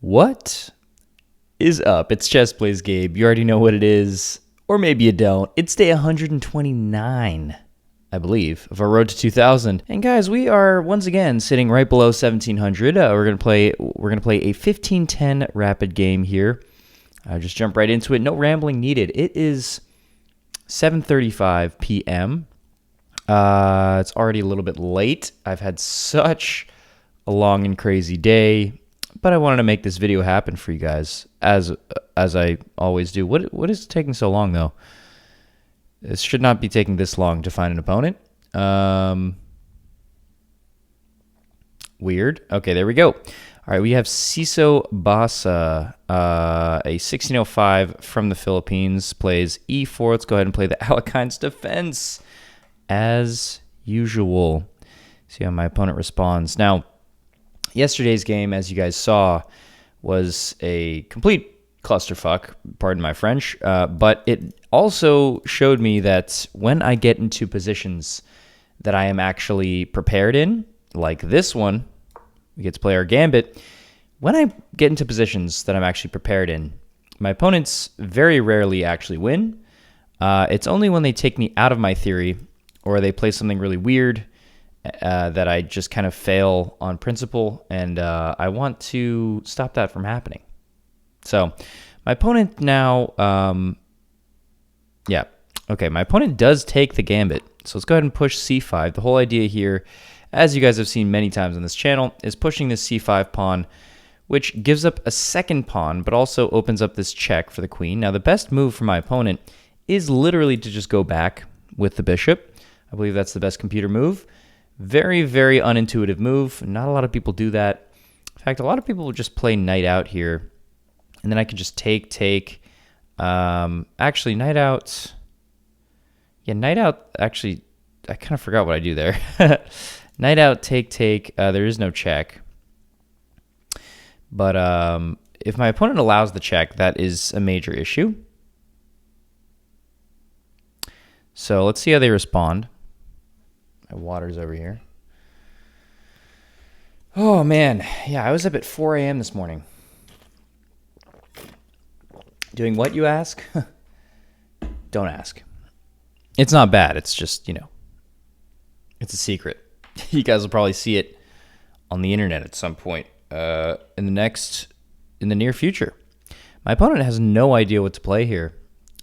What is up? It's Chess Plays Gabe. You already know what it is, or maybe you don't. It's day 129, I believe, of our road to 2000. And guys, we are once again sitting right below 1700. We're gonna play a 15-10 rapid game here. Just jump right into it. No rambling needed. It is 7:35 p.m. It's already a little bit late. I've had such a long and crazy day, but I wanted to make this video happen for you guys, as I always do. What is taking so long, though? This should not be taking this long to find an opponent. Weird. Okay, there we go. All right, we have Ciso Basa, a 1605 from the Philippines, plays e4. Let's go ahead and play the Alekhines defense, as usual. See how my opponent responds. Now, yesterday's game, as you guys saw, was a complete clusterfuck, pardon my French, but it also showed me that when I get into positions that I am actually prepared in, like this one, we get to play our gambit. When I get into positions that I'm actually prepared in, my opponents very rarely actually win. It's only when they take me out of my theory or they play something really weird that I just kind of fail on principle, and I want to stop that from happening. So my opponent now, my opponent does take the gambit. So let's go ahead and push c5. The whole idea here, as you guys have seen many times on this channel, is pushing this c5 pawn, which gives up a second pawn, but also opens up this check for the queen. Now, the best move for my opponent is literally to just go back with the bishop. I believe that's the best computer move. Very, very unintuitive move. Not a lot of people do that. In fact, a lot of people will just play knight out here, and then I can just take. Actually, knight out. Yeah, knight out. Actually, I kind of forgot what I do there. Knight out, take. There is no check. But if my opponent allows the check, that is a major issue. So let's see how they respond. My water's over here. Oh, man. Yeah, I was up at 4 a.m. this morning. Doing what, you ask? Don't ask. It's not bad. It's just, it's a secret. You guys will probably see it on the internet at some point in the near future. My opponent has no idea what to play here,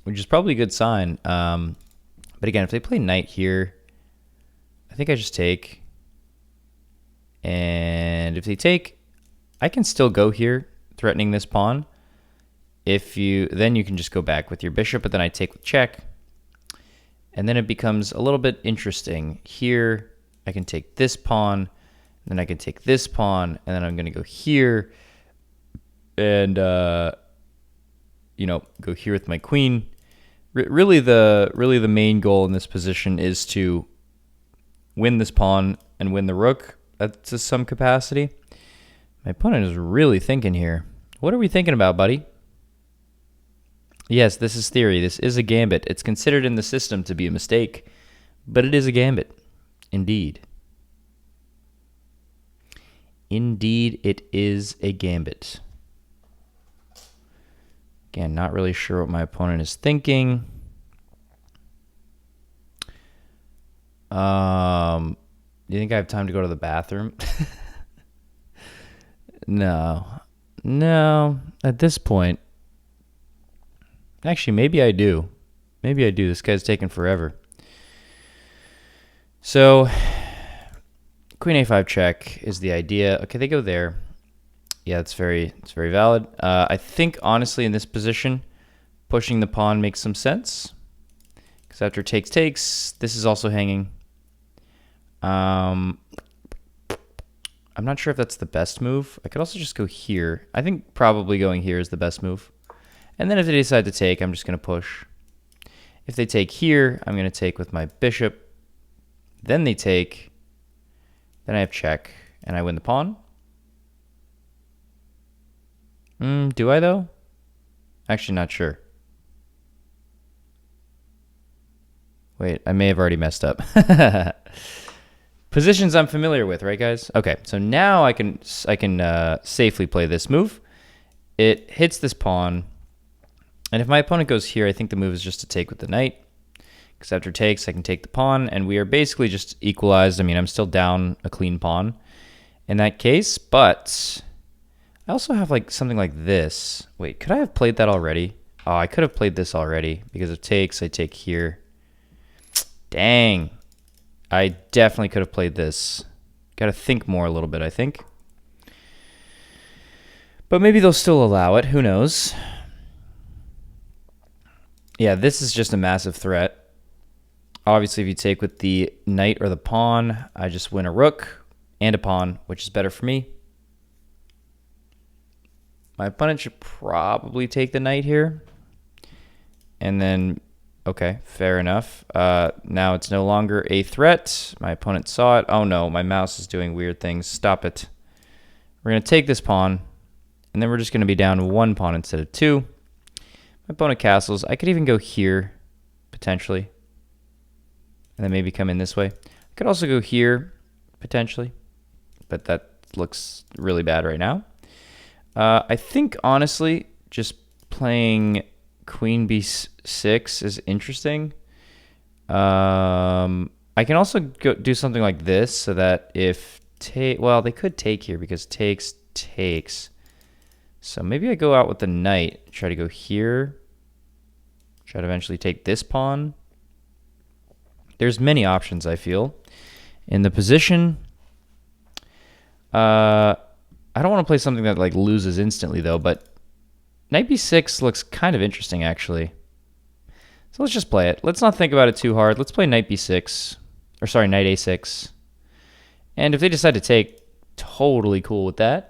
which is probably a good sign. But again, if they play knight here, I think I just take. And if they take, I can still go here, threatening this pawn. Then you can just go back with your bishop, but then I take with check. And then it becomes a little bit interesting. Here, I can take this pawn, then I can take this pawn, and then I'm going to go here and, go here with my queen. Really the main goal in this position is to win this pawn and win the rook to some capacity. My opponent is really thinking here. What are we thinking about, buddy? Yes, this is theory. This is a gambit. It's considered in the system to be a mistake, but it is a gambit. Indeed. Indeed, it is a gambit. Again, not really sure what my opponent is thinking. Do you think I have time to go to the bathroom? No. At this point, actually, maybe I do. This guy's taking forever. So, queen a5 check is the idea. Okay, they go there. Yeah, it's very valid. I think, honestly, in this position, pushing the pawn makes some sense. Because after takes, this is also hanging. I'm not sure if that's the best move. I could also just go here. I think probably going here is the best move. And then if they decide to take, I'm just going to push. If they take here, I'm going to take with my bishop. Then they take. Then I have check, and I win the pawn. Do I, though? Actually, not sure. Wait, I may have already messed up. Positions I'm familiar with, right, guys? Okay, so now I can safely play this move. it hits this pawn. And if my opponent goes here, I think the move is just to take with the knight. Because after takes, I can take the pawn, and we are basically just equalized. I mean, I'm still down a clean pawn in that case, but I also have like something like this. Wait, could I have played that already? Oh, I could have played this already because of takes. I take here. Dang. I definitely could have played this. Got to think more a little bit, I think. But maybe they'll still allow it. Who knows? Yeah, this is just a massive threat. Obviously, if you take with the knight or the pawn, I just win a rook and a pawn, which is better for me. My opponent should probably take the knight here. And then, okay, fair enough. Now it's no longer a threat. My opponent saw it. Oh no, my mouse is doing weird things. Stop it. We're going to take this pawn, and then we're just going to be down one pawn instead of two. My opponent castles. I could even go here, potentially. And then maybe come in this way. I could also go here, potentially. But that looks really bad right now. I think, honestly, just playing queen b6 is interesting. I can also do something like this so that if... well, they could take here because takes. So maybe I go out with the knight, try to go here, try to eventually take this pawn. There's many options, I feel, in the position. I don't want to play something that like loses instantly though, but knight b6 looks kind of interesting actually. So let's just play it. Let's not think about it too hard. Let's play knight b6, or sorry, knight a6. And if they decide to take, totally cool with that.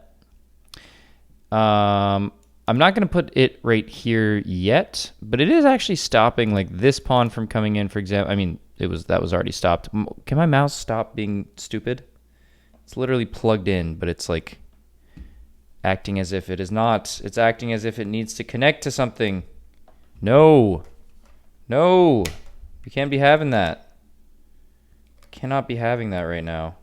I'm not going to put it right here yet, but it is actually stopping like this pawn from coming in, for example. I mean, that was already stopped. Can my mouse stop being stupid? It's literally plugged in, but it's like acting as if it is not. It's acting as if it needs to connect to something. No. No. We can't be having that. Cannot be having that right now.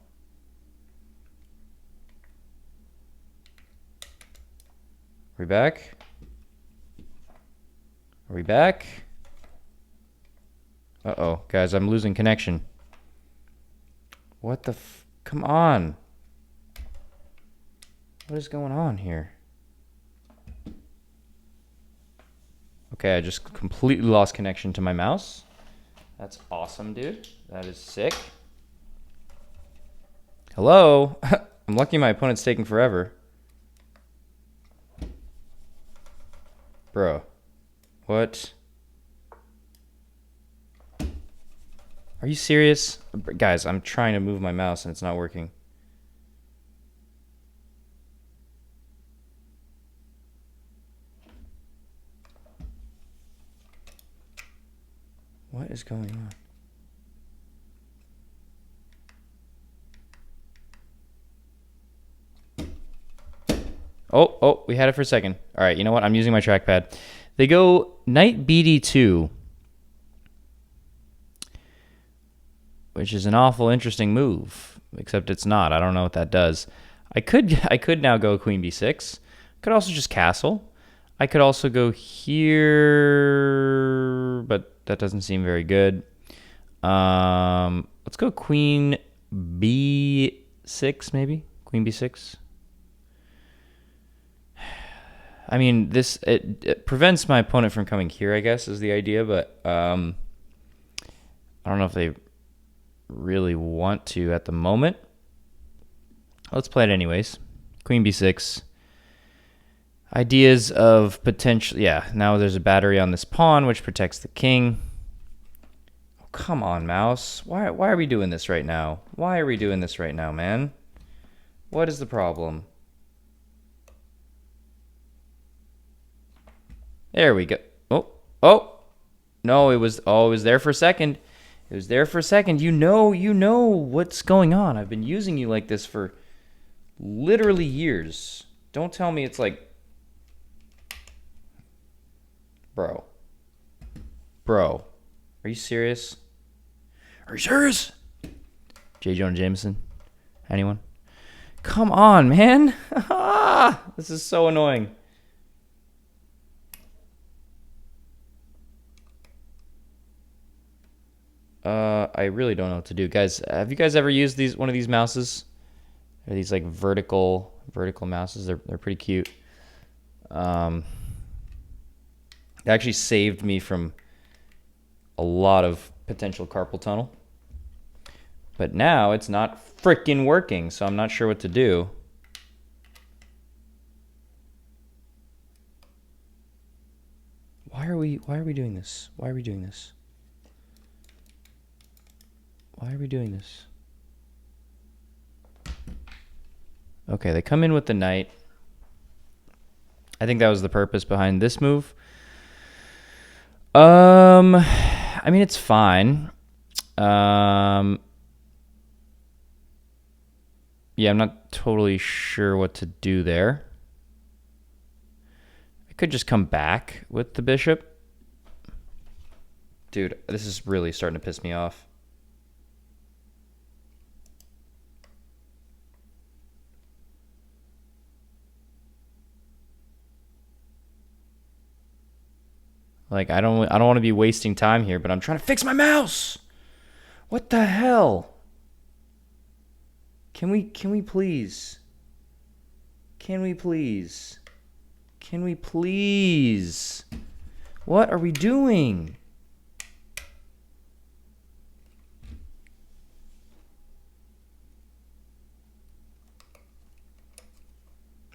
Are we back? Are we back? Uh-oh, guys, I'm losing connection. What the come on. What is going on here? Okay, I just completely lost connection to my mouse. That's awesome, dude. That is sick. Hello? I'm lucky my opponent's taking forever. Bro. What? Are you serious? Guys, I'm trying to move my mouse and it's not working. What is going on? Oh, we had it for a second. All right, you know what? I'm using my trackpad. They go knight bd2, which is an awful interesting move, except it's not. I don't know what that does. I could now go queen b6. Could also just castle. I could also go here, but that doesn't seem very good. Let's go queen b6 maybe. Queen b6. I mean, it prevents my opponent from coming here, I guess, is the idea, but I don't know if they really want to at the moment. Let's play it anyways. Queen b6. Ideas of potential... Yeah, now there's a battery on this pawn, which protects the king. Oh, come on, mouse. Why are we doing this right now? Why are we doing this right now, man? What is the problem? There we go. Oh. No, it was there for a second. It was there for a second. You know what's going on. I've been using you like this for literally years. Don't tell me it's like... Bro. Are you serious? Are you serious? J. Jonah Jameson? Anyone? Come on, man. This is so annoying. I really don't know what to do. Guys, have you guys ever used one of these mouses? They're these like vertical mouses. They're pretty cute. It actually saved me from a lot of potential carpal tunnel. But now it's not freaking working, so I'm not sure what to do. Why are we doing this? Why are we doing this? Why are we doing this? Okay, they come in with the knight. I think that was the purpose behind this move. I mean, it's fine. Yeah, I'm not totally sure what to do there. I could just come back with the bishop. Dude, this is really starting to piss me off. Like, I don't want to be wasting time here, but I'm trying to fix my mouse. What the hell? Can we please? Can we please? Can we please? What are we doing?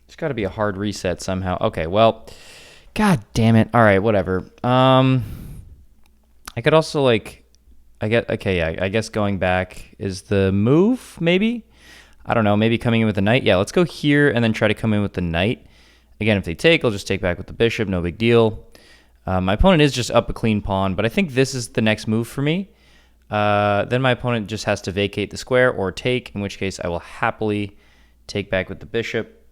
There's got to be a hard reset somehow. Okay, well, God damn it. All right, whatever. I could also like, I guess going back is the move, maybe? I don't know, maybe coming in with the knight. Yeah, let's go here and then try to come in with the knight. Again, if they take, I'll just take back with the bishop, no big deal. My opponent is just up a clean pawn, but I think this is the next move for me. Then my opponent just has to vacate the square or take, in which case I will happily take back with the bishop.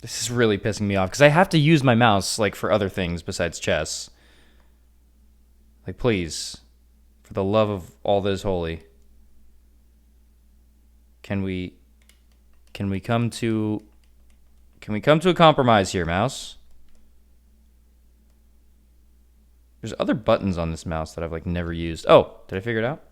This is really pissing me off because I have to use my mouse like for other things besides chess. Like, please, for the love of all that is holy, can we come to a compromise here, mouse? There's other buttons on this mouse that I've like never used. Oh, did I figure it out?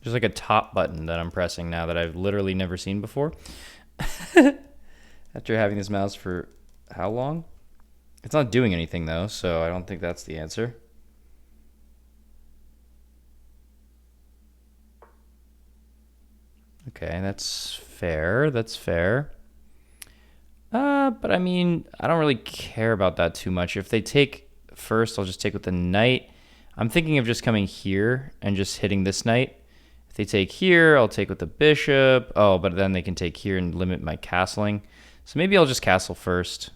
There's like a top button that I'm pressing now that I've literally never seen before. After having this mouse for how long? It's not doing anything though, so I don't think that's the answer. Okay, that's fair. That's fair. But I mean, I don't really care about that too much. If they take first, I'll just take with the knight. I'm thinking of just coming here and just hitting this knight. If they take here, I'll take with the bishop. Oh, but then they can take here and limit my castling. So maybe I'll just castle first.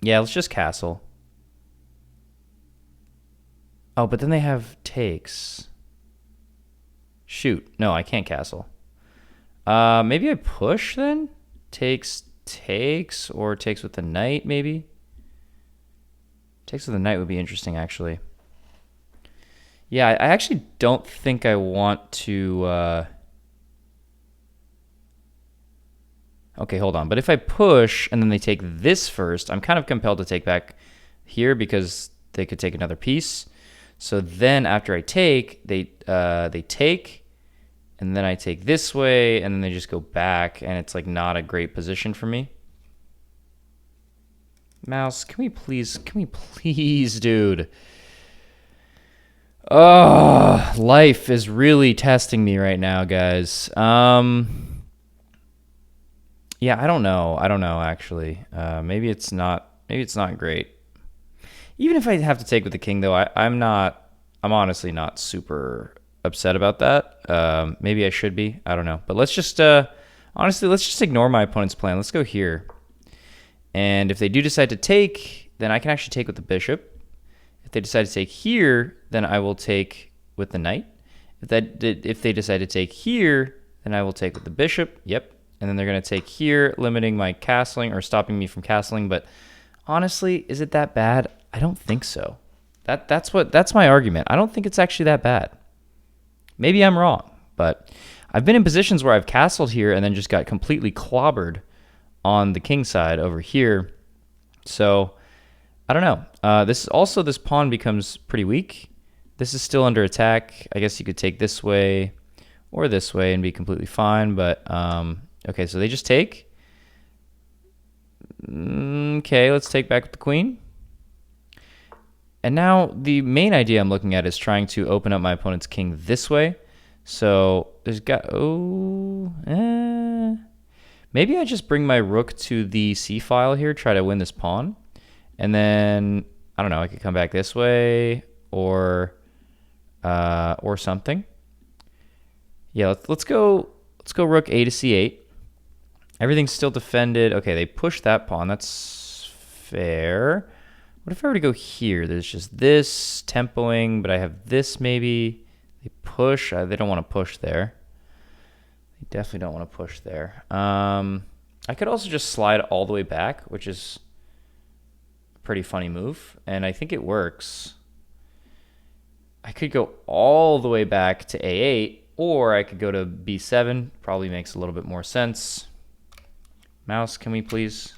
Yeah, let's just castle. Oh, but then they have takes. Shoot. No, I can't castle. Maybe I push then? Takes, or takes with the knight, maybe? Takes with the knight would be interesting, actually. Yeah, I actually don't think I want to... Okay, hold on. But if I push and then they take this first, I'm kind of compelled to take back here because they could take another piece. So then after I take, they take, and then I take this way, and then they just go back, and it's like not a great position for me. Mouse, can we please, dude? Oh, life is really testing me right now, guys. Yeah, I don't know, actually. Maybe it's not great. Even if I have to take with the king, though, I'm honestly not super upset about that. Maybe I should be. I don't know. But let's just, honestly, let's just ignore my opponent's plan. Let's go here. And if they do decide to take, then I can actually take with the bishop. If they decide to take here, then I will take with the knight. If they decide to take here, then I will take with the bishop. Yep. And then they're going to take here, limiting my castling or stopping me from castling. But honestly, is it that bad? I don't think so. That's my argument. I don't think it's actually that bad. Maybe I'm wrong, but I've been in positions where I've castled here and then just got completely clobbered on the king side over here. So I don't know. This pawn becomes pretty weak. This is still under attack. I guess you could take this way or this way and be completely fine. But okay, so they just take. Okay, let's take back with the queen. And now the main idea I'm looking at is trying to open up my opponent's king this way. So there's maybe I just bring my rook to the c file here, try to win this pawn. And then, I don't know, I could come back this way or something. Yeah, let's go rook a to c8. Everything's still defended. Okay, they push that pawn. That's fair. What if I were to go here? There's just this tempoing, but I have this maybe. They push. They don't want to push there. They definitely don't want to push there. I could also just slide all the way back, which is a pretty funny move, and I think it works. I could go all the way back to a8, or I could go to b7. Probably makes a little bit more sense. Mouse, can we please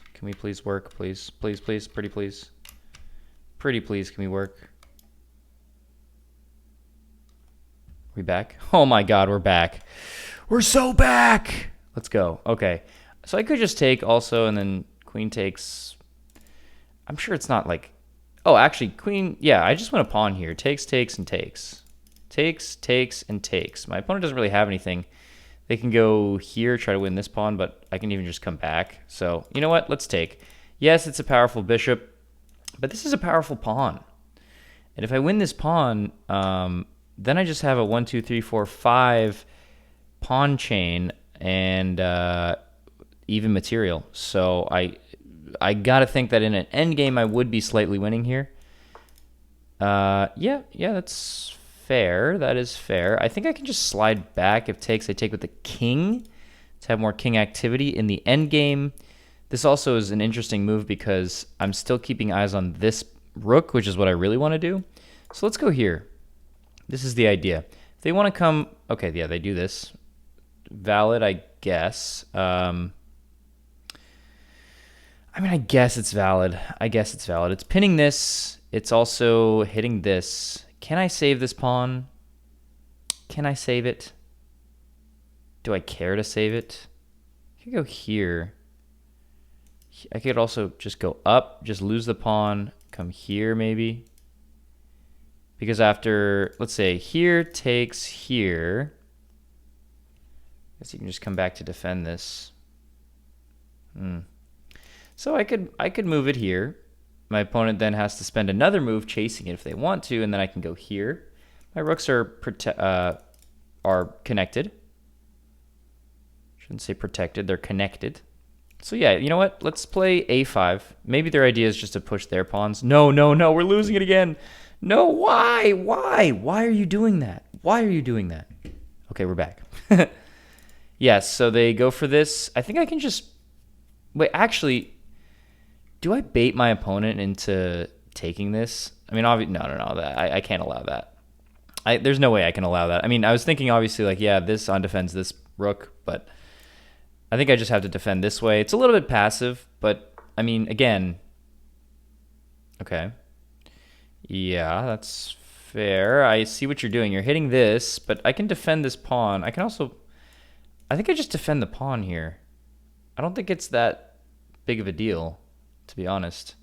work, please, please, please, pretty please. Pretty please, can we work? We back? Oh my god, we're back. We're so back! Let's go. Okay. So I could just take also, and then queen takes. I'm sure it's not like. Oh, actually, queen. Yeah, I just want a pawn here. Takes, takes, and takes. Takes, takes, and takes. My opponent doesn't really have anything. They can go here, try to win this pawn, but I can even just come back. So, you know what? Let's take. Yes, it's a powerful bishop, but this is a powerful pawn. And if I win this pawn, then I just have a 1, 2, 3, 4, 5 pawn chain and even material. So I gotta think that in an endgame I would be slightly winning here. Yeah, that's fair. That is fair. I think I can just slide back. If takes, I take with the king to have more king activity in the endgame. This also is an interesting move because I'm still keeping eyes on this rook, which is what I really want to do. So let's go here. This is the idea. If they want to come, okay, yeah, they do this. Valid, I guess. I mean, I guess it's valid. It's pinning this. It's also hitting this. Can I save this pawn? Can I save it? Do I care to save it? I could go here. I could also just go up, just lose the pawn, come here maybe. Because after, let's say, here takes here. I guess you can just come back to defend this. So I could move it here. My opponent then has to spend another move chasing it if they want to, and then I can go here. My rooks are connected. Shouldn't say protected, they're connected. So yeah, you know what? Let's play a5. Maybe their idea is just to push their pawns. No, we're losing it again. No, why? Why are you doing that? Why are you doing that? Okay, we're back. Yes, so they go for this. I think I can just... Wait, actually, do I bait my opponent into taking this? I mean, obviously, no. I can't allow that. There's no way I can allow that. I mean, I was thinking, obviously, like, yeah, this undefends this rook, but I think I just have to defend this way. It's a little bit passive, but, I mean, again, okay. Yeah, that's fair. I see what you're doing. You're hitting this, but I can defend this pawn. I can also... I think I just defend the pawn here. I don't think it's that big of a deal, to be honest.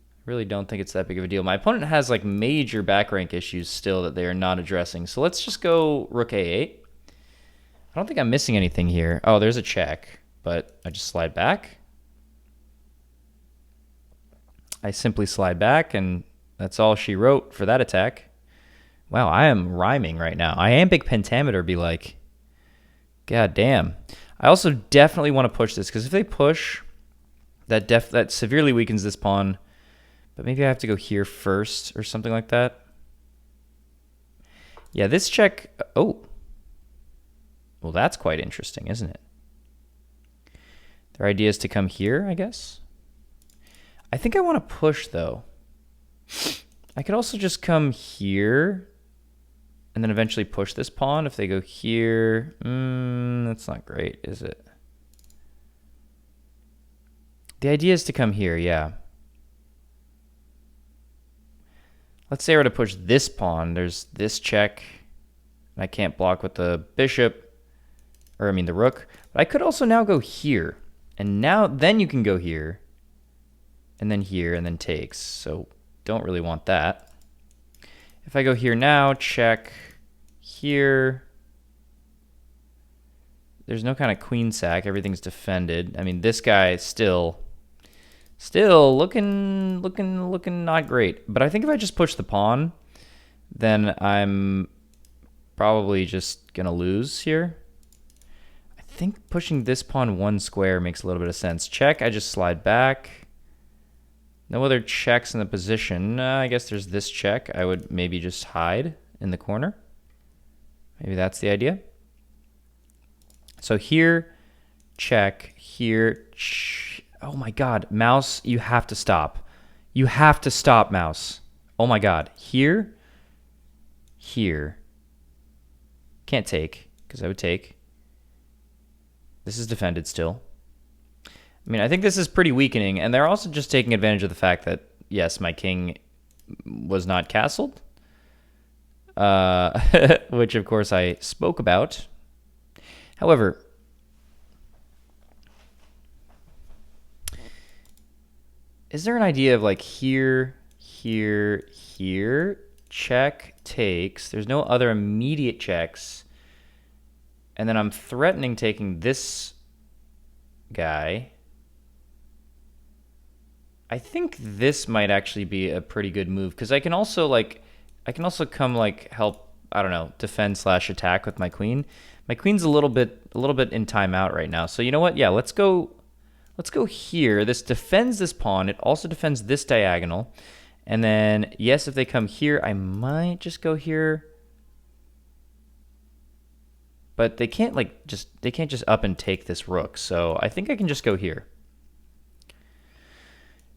I really don't think it's that big of a deal. My opponent has like major back rank issues still that they are not addressing. So let's just go rook a8. I don't think I'm missing anything here. Oh, there's a check, but I just slide back. I simply slide back, and that's all she wrote for that attack. Wow, I am rhyming right now. Iambic pentameter be like, god damn. I also definitely want to push this, because if they push, that severely weakens this pawn. But maybe I have to go here first or something like that. Yeah, this check... Oh. Well, that's quite interesting, isn't it? Their idea is to come here, I guess. I think I want to push, though. I could also just come here. and then eventually push this pawn. If they go here, that's not great, is it? The idea is to come here, yeah. Let's say I were to push this pawn. There's this check. I can't block with the bishop, or I mean the rook. But I could also now go here. And now, then you can go here, and then takes. So don't really want that. If I go here now, check here. There's no kind of queen sack. Everything's defended. I mean, this guy still looking not great. But I think if I just push the pawn, then I'm probably just gonna lose here. I think pushing this pawn one square makes a little bit of sense. Check, I just slide back. No other checks in the position. I guess there's this check. I would maybe just hide in the corner. Maybe that's the idea. So here, check, here, oh my God, mouse, you have to stop. You have to stop, mouse. Oh my God, here, here. Can't take, because I would take. This is defended still. I mean, I think this is pretty weakening, and they're also just taking advantage of the fact that, yes, my king was not castled, which, of course, I spoke about. However, is there an idea of like here, here, here, check, takes, there's no other immediate checks, and then I'm threatening taking this guy. I think this might actually be a pretty good move because I can also come like help, I don't know, defend / attack with my queen. My queen's a little bit in timeout right now. So you know what? Yeah, let's go here. This defends this pawn. It also defends this diagonal. And then yes, if they come here, I might just go here. But they can't just up and take this rook. So I think I can just go here.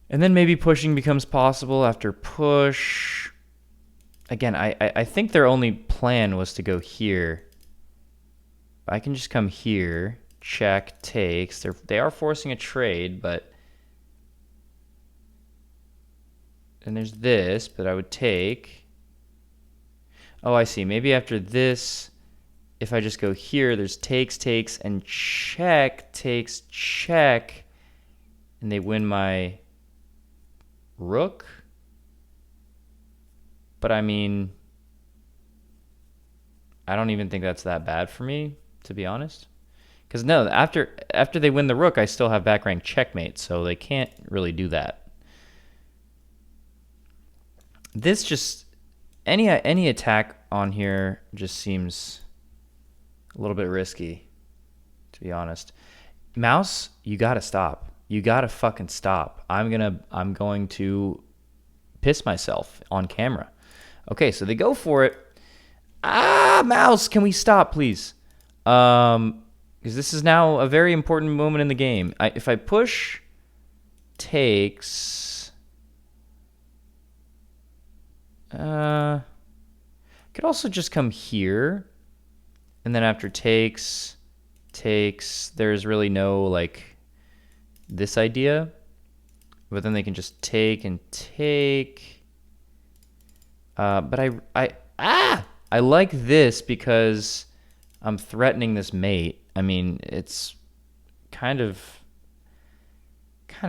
And then maybe pushing becomes possible after push. Again, I think their only plan was to go here. I can just come here, check, takes. They are forcing a trade, but and there's this, but I would take. Oh, I see. Maybe after this, if I just go here, there's takes, takes, and check, takes, check, and they win my rook. But I mean, I don't even think that's that bad for me, to be honest. Because no, after they win the rook, I still have back rank checkmate, so they can't really do that. This just, any attack on here just seems a little bit risky, to be honest. Mouse, you gotta stop. You gotta fucking stop. I'm going to piss myself on camera. Okay, so they go for it. Ah, mouse, can we stop, please? Because this is now a very important moment in the game. If I push takes, I could also just come here, and then after takes, there's really no like this idea, but then they can just take and take. But I like this because I'm threatening this mate. I mean, it's kind of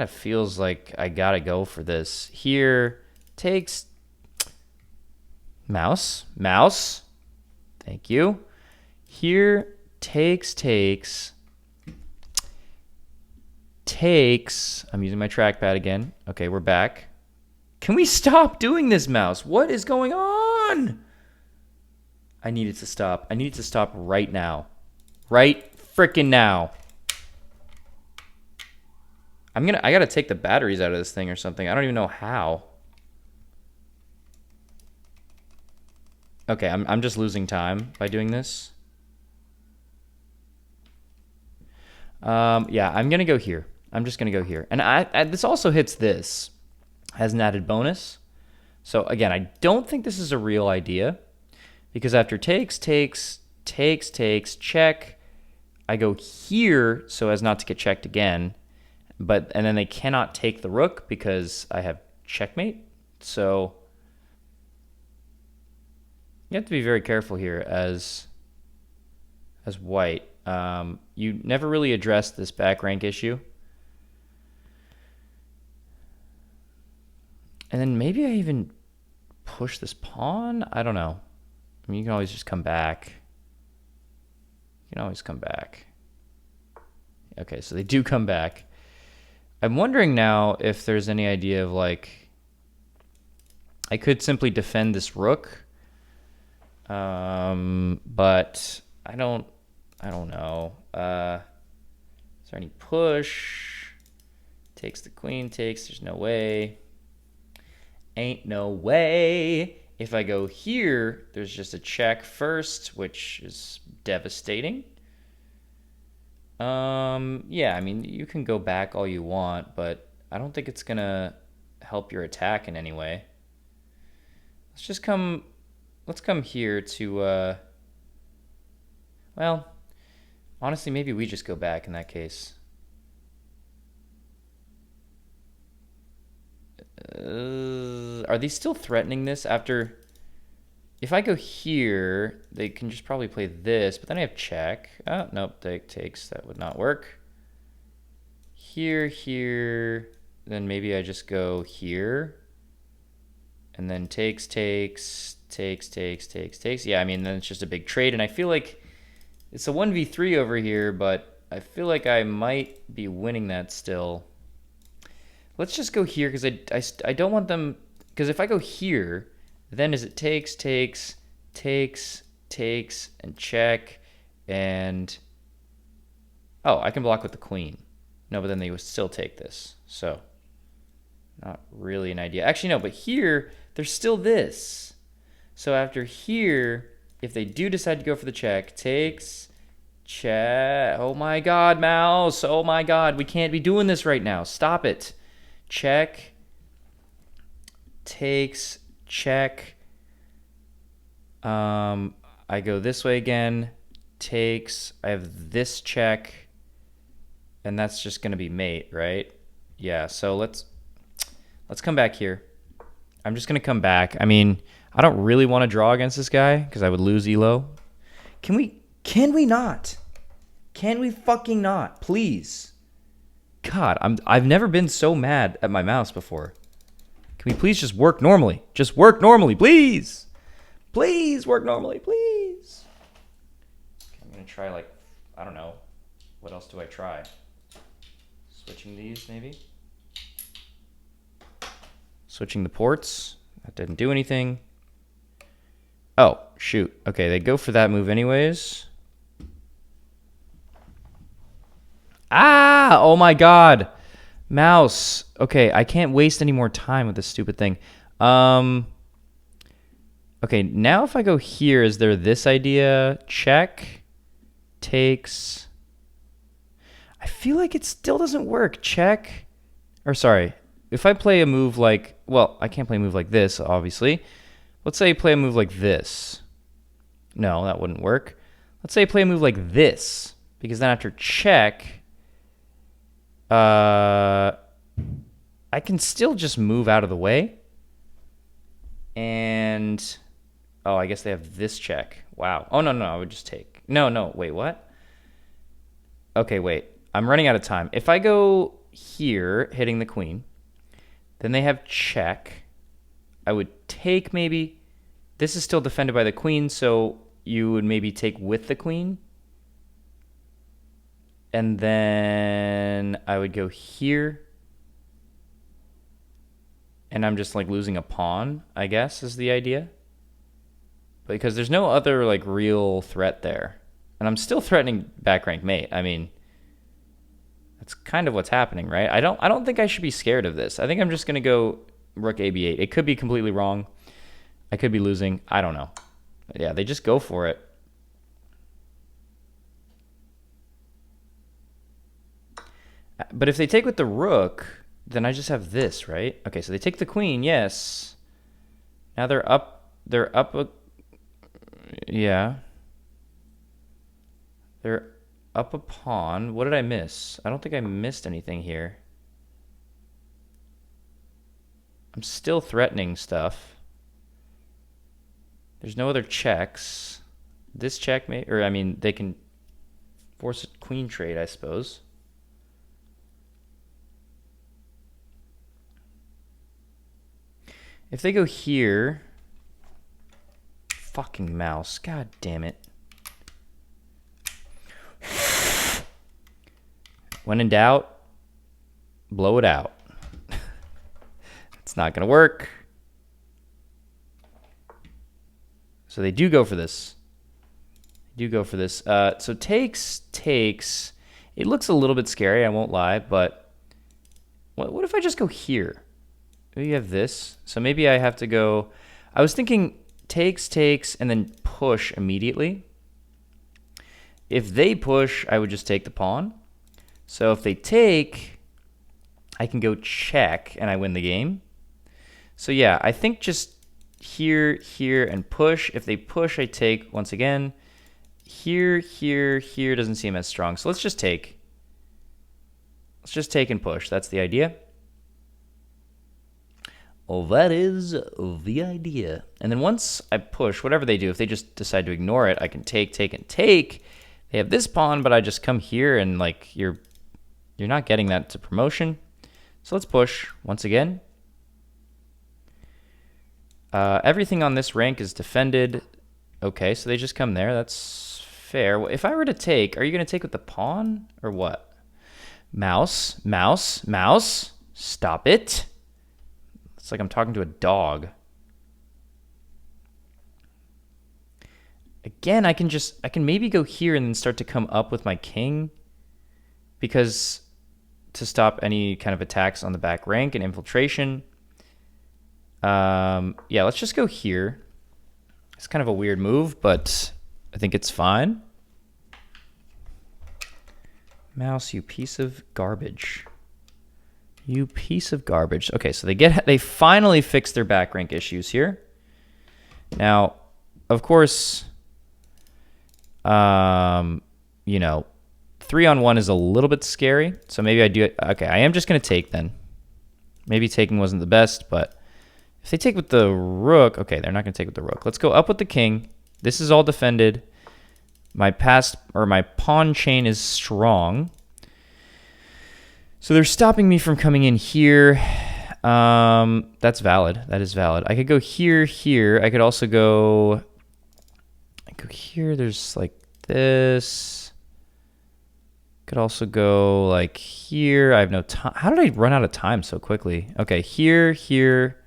feels like I gotta go for this. Here, takes, mouse, thank you. Here, takes, I'm using my trackpad again. Okay, we're back. Can we stop doing this, mouse? What is going on? I need it to stop. I need it to stop right now. Right frickin' now. I gotta take the batteries out of this thing or something. I don't even know how. Okay, I'm just losing time by doing this. Yeah, I'm gonna go here. I'm just gonna go here. And this also hits this as an added bonus. So again, I don't think this is a real idea Because after takes, check, I go here so as not to get checked again. And then they cannot take the rook because I have checkmate. So you have to be very careful here as white. You never really addressed this back rank issue. And then maybe I even push this pawn? I don't know. I mean, you can always just come back. You can always come back. Okay, so they do come back. I'm wondering now if there's any idea of like, I could simply defend this rook. But I don't know. Is there any push? Takes the queen, there's no way. Ain't no way. If I go here, there's just a check first, which is devastating. Yeah, I mean, you can go back all you want, but I don't think it's gonna help your attack in any way. Let's come here to, well, honestly, maybe we just go back in that case. Are they still threatening this after? If I go here, they can just probably play this, but then I have check. Oh, nope, takes. That would not work. Here, then maybe I just go here. And then takes. Yeah, I mean, then it's just a big trade, and I feel like it's a 1v3 over here, but I feel like I might be winning that still. Let's just go here because I don't want them, because if I go here, then is it takes, and check, and oh, I can block with the queen. No, but then they would still take this, so not really an idea. Actually, no, but here, there's still this. So after here, if they do decide to go for the check, takes, check. Oh my God, mouse. Oh my God, we can't be doing this right now. Stop it. Check, takes, check. I go this way again, takes. I have this check, and that's just gonna be mate, right? Yeah. So let's come back here. I'm just gonna come back. I mean, I don't really want to draw against this guy because I would lose elo. Can we not? Can we fucking not? Please. God, I've never been so mad at my mouse before. Can we please just work normally? Just work normally, please. Please work normally, please. Okay, I'm gonna try like, I don't know. What else do I try? Switching these maybe? Switching the ports. That didn't do anything. Oh, shoot. Okay, they go for that move anyways. Ah! Oh my God. Mouse. Okay, I can't waste any more time with this stupid thing. Okay, now if I go here, is there this idea? Check. Takes. I feel like it still doesn't work. Check. Or sorry. If I play a move like... Well, I can't play a move like this, obviously. Let's say I play a move like this. No, that wouldn't work. Let's say I play a move like this. Because then after check... I can still just move out of the way. And... Oh, I guess they have this check. Wow. Oh, no, I would just take. No, wait, what? Okay, wait. I'm running out of time. If I go here, hitting the queen, then they have check. I would take maybe... This is still defended by the queen, so you would maybe take with the queen. And then I would go here. And I'm just like losing a pawn, I guess, is the idea. Because there's no other like real threat there. And I'm still threatening back rank mate. I mean, that's kind of what's happening, right? I don't think I should be scared of this. I think I'm just going to go rook AB8. It could be completely wrong. I could be losing. I don't know. Yeah, they just go for it. But if they take with the rook, then I just have this, right? Okay, so they take the queen, yes. Now they're up Yeah. They're up a pawn. What did I miss? I don't think I missed anything here. I'm still threatening stuff. There's no other checks. This check may, or I mean, they can force a queen trade, I suppose. If they go here, fucking mouse, god damn it. When in doubt, blow it out. It's not gonna work. So they do go for this. So takes. It looks a little bit scary, I won't lie, but what if I just go here? Maybe you have this. So maybe I have to go. I was thinking takes, and then push immediately. If they push, I would just take the pawn. So if they take, I can go check, and I win the game. So yeah, I think just here, and push. If they push, I take once again. Here doesn't seem as strong. So let's just take. Let's just take and push. That's the idea. Oh, that is the idea. And then once I push, whatever they do, if they just decide to ignore it, I can take, and take. They have this pawn, but I just come here and like you're not getting that to promotion. So let's push once again. Everything on this rank is defended. Okay, so they just come there. That's fair. If I were to take, are you going to take with the pawn or what? Mouse. Stop it. It's like I'm talking to a dog. Again, I can maybe go here and then start to come up with my king, because to stop any kind of attacks on the back rank and infiltration. Yeah, let's just go here. It's kind of a weird move, but I think it's fine. Mouse, you piece of garbage. You piece of garbage. Okay, so they finally fixed their back rank issues here. Now, of course, you know, 3-on-1 is a little bit scary. So maybe I do it. Okay, I am just going to take then. Maybe taking wasn't the best, but if they take with the rook, okay, they're not going to take with the rook. Let's go up with the king. This is all defended. My pawn chain is strong. So they're stopping me from coming in here. That's valid. That is valid. I could go here. I could also go here. There's like this. Could also go like here. I have no time. How did I run out of time so quickly? Okay, here.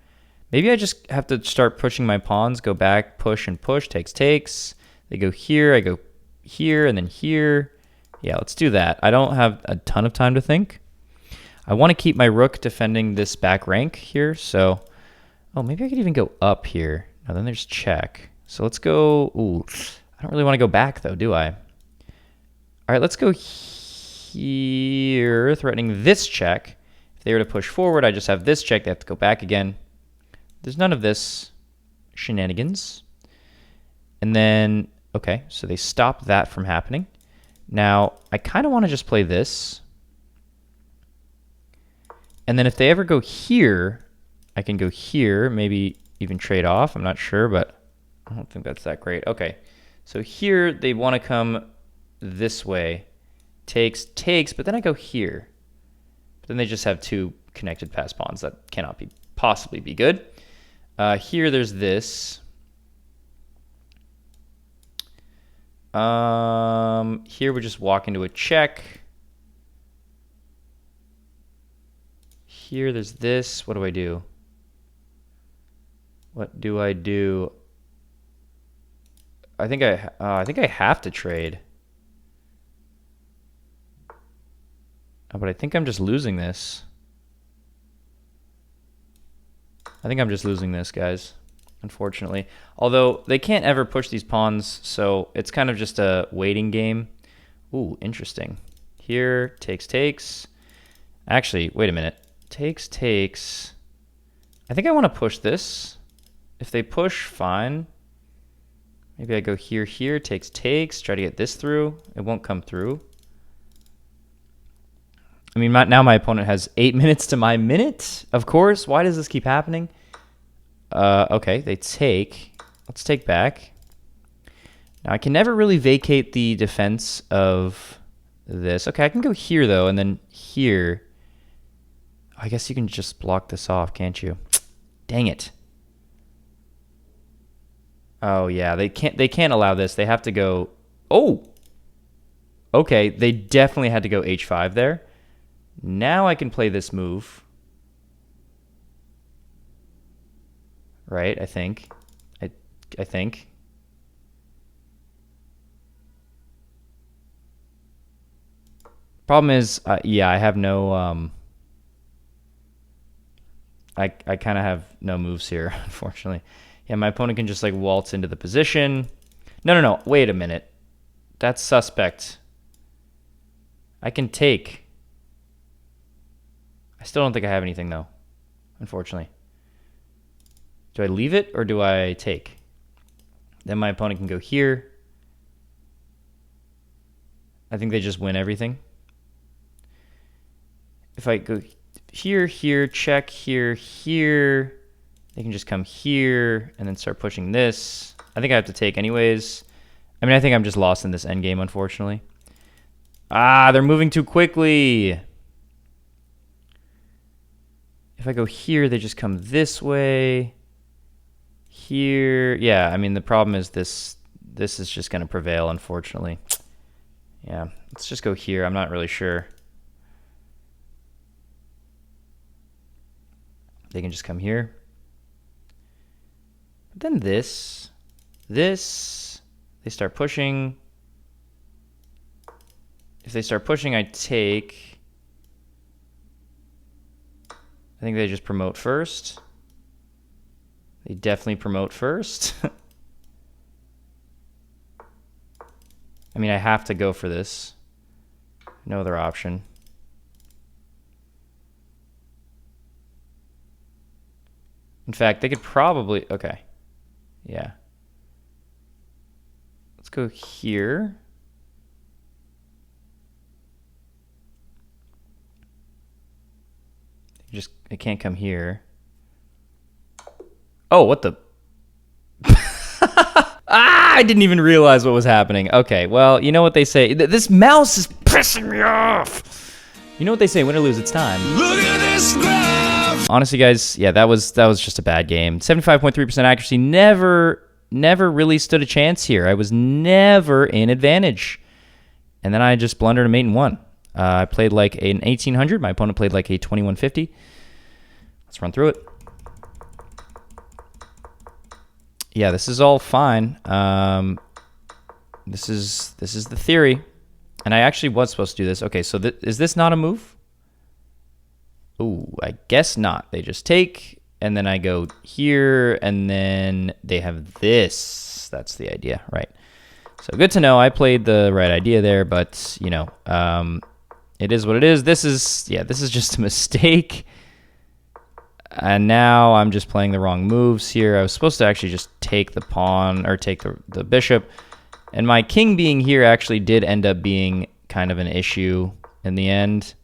Maybe I just have to start pushing my pawns. Go back, push and push. Takes. They go here. I go here and then here. Yeah, let's do that. I don't have a ton of time to think. I want to keep my rook defending this back rank here. So, oh, maybe I could even go up here. Now then there's check. So let's go. Ooh, I don't really want to go back though, do I? All right, let's go here, threatening this check. If they were to push forward, I just have this check. They have to go back again. There's none of this shenanigans. And then, okay, so they stop that from happening. Now, I kind of want to just play this. And then if they ever go here, I can go here, maybe even trade off. I'm not sure, but I don't think that's that great. Okay, so here they want to come this way. Takes, but then I go here. But then they just have two connected pass pawns. That cannot possibly be good. Here there's this. Here we just walk into a check. Here there's this. What do I do? What do I do? I think I have to trade. But I think I'm just losing this. I think I'm just losing this, guys, unfortunately. Although they can't ever push these pawns, so it's kind of just a waiting game. Ooh, interesting. Here, takes. Actually, wait a minute. Takes. I think I want to push this. If they push, fine. Maybe I go here, here, takes, try to get this through. It won't come through. I mean, now my opponent has 8 minutes to my minute, of course. Why does this keep happening? Okay, they take. Let's take back. Now, I can never really vacate the defense of this. Okay, I can go here, though, and then here. I guess you can just block this off, can't you? Dang it. Oh, yeah, they can't allow this. They have to go... Oh! Okay, they definitely had to go h5 there. Now I can play this move. Right, I think. I think. Problem is, yeah, I have no... I kind of have no moves here, unfortunately. Yeah, my opponent can just, like, waltz into the position. No. Wait a minute. That's suspect. I can take. I still don't think I have anything, though, unfortunately. Do I leave it or do I take? Then my opponent can go here. I think they just win everything. If I go here, here, check, here, here, they can just come here and then start pushing this. I think I have to take anyways. I mean, I think I'm just lost in this endgame, unfortunately. Ah, they're moving too quickly. If I go here, they just come this way. Here. Yeah, I mean, the problem is this is just going to prevail, unfortunately. Yeah, let's just go here. I'm not really sure. They can just come here. But then this, they start pushing. If they start pushing, I take. I think they just promote first. They definitely promote first. I mean, I have to go for this. No other option. In fact, they could probably... Okay. Yeah. Let's go here. It can't come here. Oh, what the... I didn't even realize what was happening. Okay, well, you know what they say. This mouse is pissing me off. You know what they say, win or lose, it's time. Look at this graph. Honestly, guys, yeah, that was just a bad game. 75.3% accuracy. Never really stood a chance here. I was never in advantage. And then I just blundered a mate and won. I played like an 1800. My opponent played like a 2150. Let's run through it. Yeah, this is all fine. This is the theory. And I actually was supposed to do this. Okay, so is this not a move? Ooh, I guess not. They just take, and then I go here, and then they have this. That's the idea, right? So good to know. I played the right idea there, but, you know, it is what it is. This is just a mistake. And now I'm just playing the wrong moves here. I was supposed to actually just take the pawn, or take the bishop. And my king being here actually did end up being kind of an issue in the end.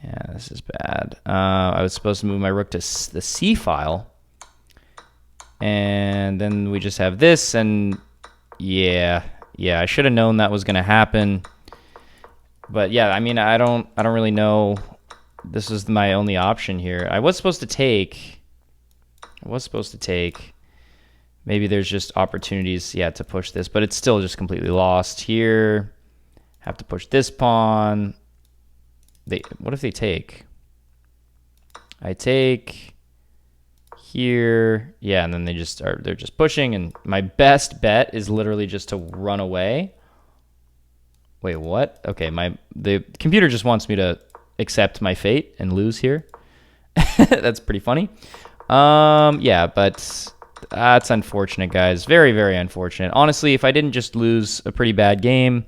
Yeah, this is bad. I was supposed to move my rook to the c file. And then we just have this, and yeah, I should have known that was going to happen. But yeah, I mean, I don't really know. This is my only option here. I was supposed to take. Maybe there's just opportunities, yeah, to push this, but it's still just completely lost here. Have to push this pawn. What if they take? I take here, yeah, and then they're just pushing, and my best bet is literally just to run away. Wait, what? Okay, the computer just wants me to accept my fate and lose here. That's pretty funny. Yeah, but that's unfortunate, guys. Very, very unfortunate. Honestly, if I didn't just lose a pretty bad game,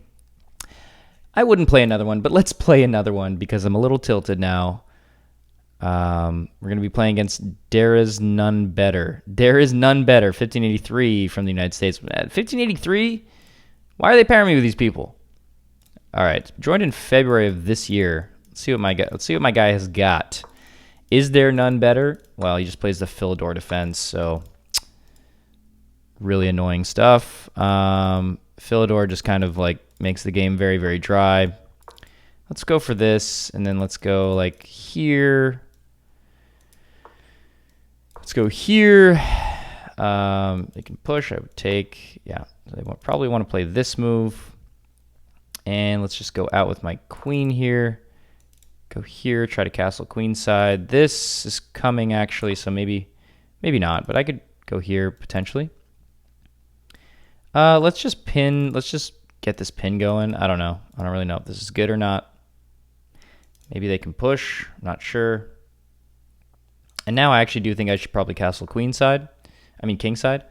I wouldn't play another one, but let's play another one because I'm a little tilted now. We're going to be playing against There Is None Better. There Is None Better, 1583 from the United States. 1583? Why are they pairing me with these people? All right, joined in February of this year. Let's see what my guy has got. Is there none better? Well, he just plays the Philidor defense, so really annoying stuff. Philidor just kind of like makes the game very, very dry. Let's go for this, and then let's go like here. Let's go here. They can push. I would take, yeah. They probably want to play this move. And let's just go out with my queen here. Go here, try to castle queen side. This is coming actually, so maybe not, but I could go here potentially. Let's just get this pin going. I don't know. I don't really know if this is good or not. Maybe they can push. I'm not sure. And now I actually do think I should probably castle queen side. I mean king side.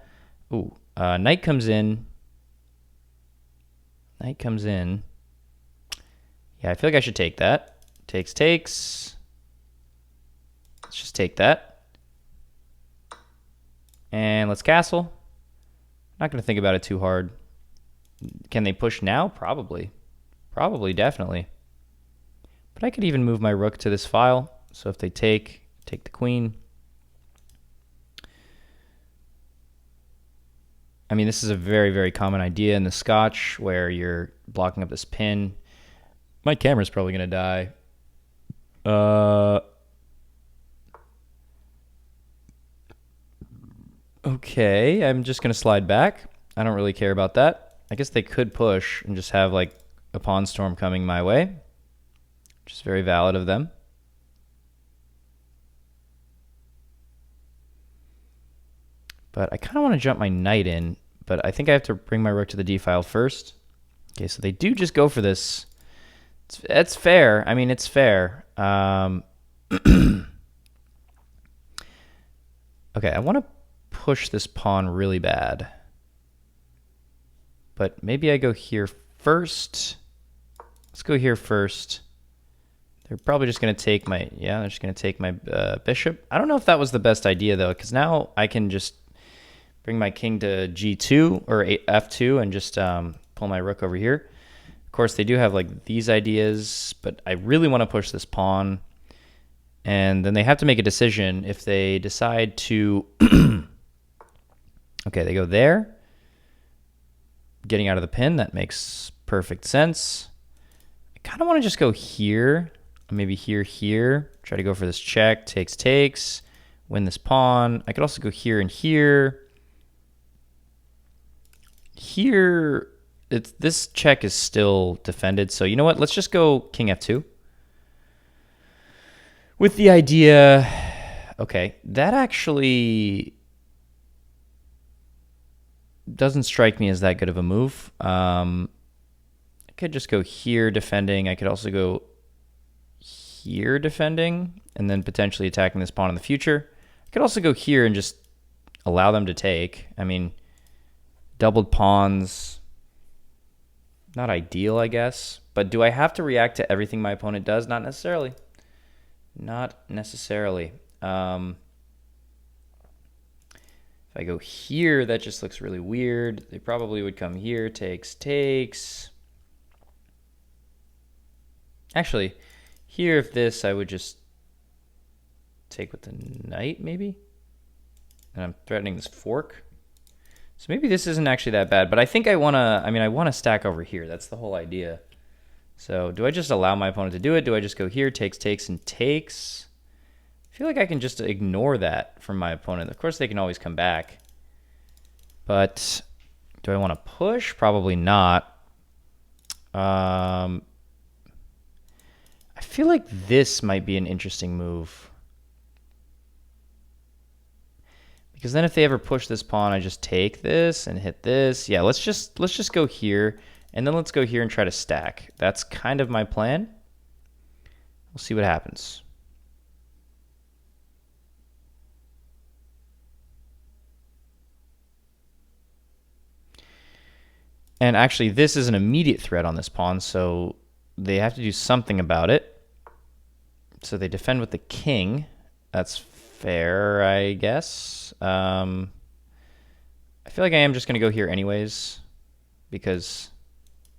Ooh, knight comes in. Knight comes in. Yeah, I feel like I should take that. Takes. Let's just take that. And let's castle. Not going to think about it too hard. Can they push now? Probably. Definitely. But I could even move my rook to this file. So if they take the queen. I mean, this is a very, very common idea in the Scotch where you're blocking up this pin. My camera's probably going to die. Okay, I'm just going to slide back. I don't really care about that. I guess they could push and just have like a pawn storm coming my way, which is very valid of them. But I kind of want to jump my knight in, but I think I have to bring my rook to the d file first. Okay, so they do just go for this. It's fair. I mean, it's fair. Okay, I want to push this pawn really bad. But maybe I go here first. Let's go here first. They're probably just going to take my, yeah, they're just going to take my bishop. I don't know if that was the best idea, though, because now I can just bring my king to g2 or f2 and just pull my rook over here. Of course, they do have like these ideas, but I really want to push this pawn. And then they have to make a decision if they decide to... Okay, they go there. Getting out of the pin, that makes perfect sense. I kind of want to just go here. Maybe here. Try to go for this check. Takes. Win this pawn. I could also go here and here. Here, this check is still defended. So you know what? Let's just go king f2. With the idea, okay, that actually doesn't strike me as that good of a move. I could just go here defending. I could also go here defending and then potentially attacking this pawn in the future. I could also go here and just allow them to take. I mean, doubled pawns, not ideal, I guess. But do I have to react to everything my opponent does? Not necessarily. Not necessarily. If I go here, that just looks really weird. They probably would come here. Takes. Actually, here, if this, I would just take with the knight, maybe? And I'm threatening this fork. So maybe this isn't actually that bad, but I think I want to stack over here. That's the whole idea. So do I just allow my opponent to do it? Do I just go here, takes, and takes? I feel like I can just ignore that from my opponent. Of course, they can always come back. But do I want to push? Probably not. I feel like this might be an interesting move. Because then if they ever push this pawn, I just take this and hit this. Yeah, let's just go here. And then let's go here and try to stack. That's kind of my plan. We'll see what happens. And actually, this is an immediate threat on this pawn, so they have to do something about it. So they defend with the king. That's fair, I guess. I feel like I am just going to go here anyways because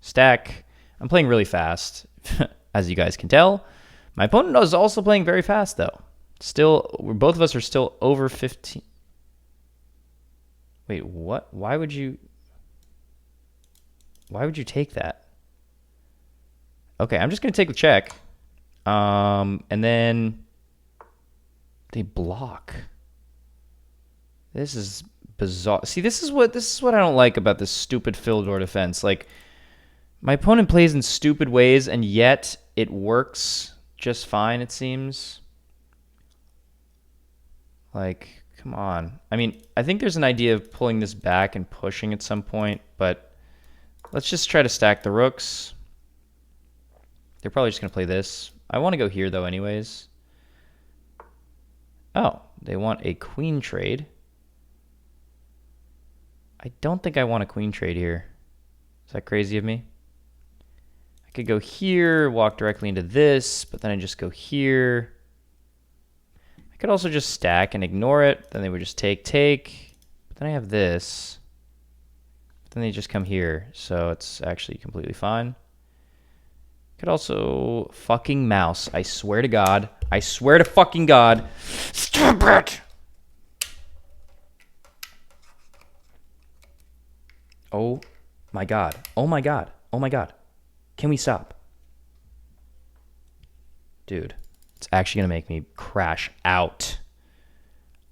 stack. I'm playing really fast, as you guys can tell. My opponent is also playing very fast, though. Still, both of us are still over 15. Wait, what? Why would you take that? Okay, I'm just going to take the check. And then they block. This is bizarre. See, this is what I don't like about this stupid Philidor defense. Like, my opponent plays in stupid ways, and yet it works just fine, it seems. Like, come on. I mean, I think there's an idea of pulling this back and pushing at some point, but let's just try to stack the rooks. They're probably just going to play this. I want to go here, though, anyways. Oh, they want a queen trade. I don't think I want a queen trade here. Is that crazy of me? I could go here, walk directly into this, but then I just go here. I could also just stack and ignore it. Then they would just take. But then I have this. But then they just come here, so it's actually completely fine. Could also fucking mouse. I swear to God. I swear to fucking God. Stop it! Oh my God. Oh my God. Oh my God. Can we stop? Dude, it's actually going to make me crash out.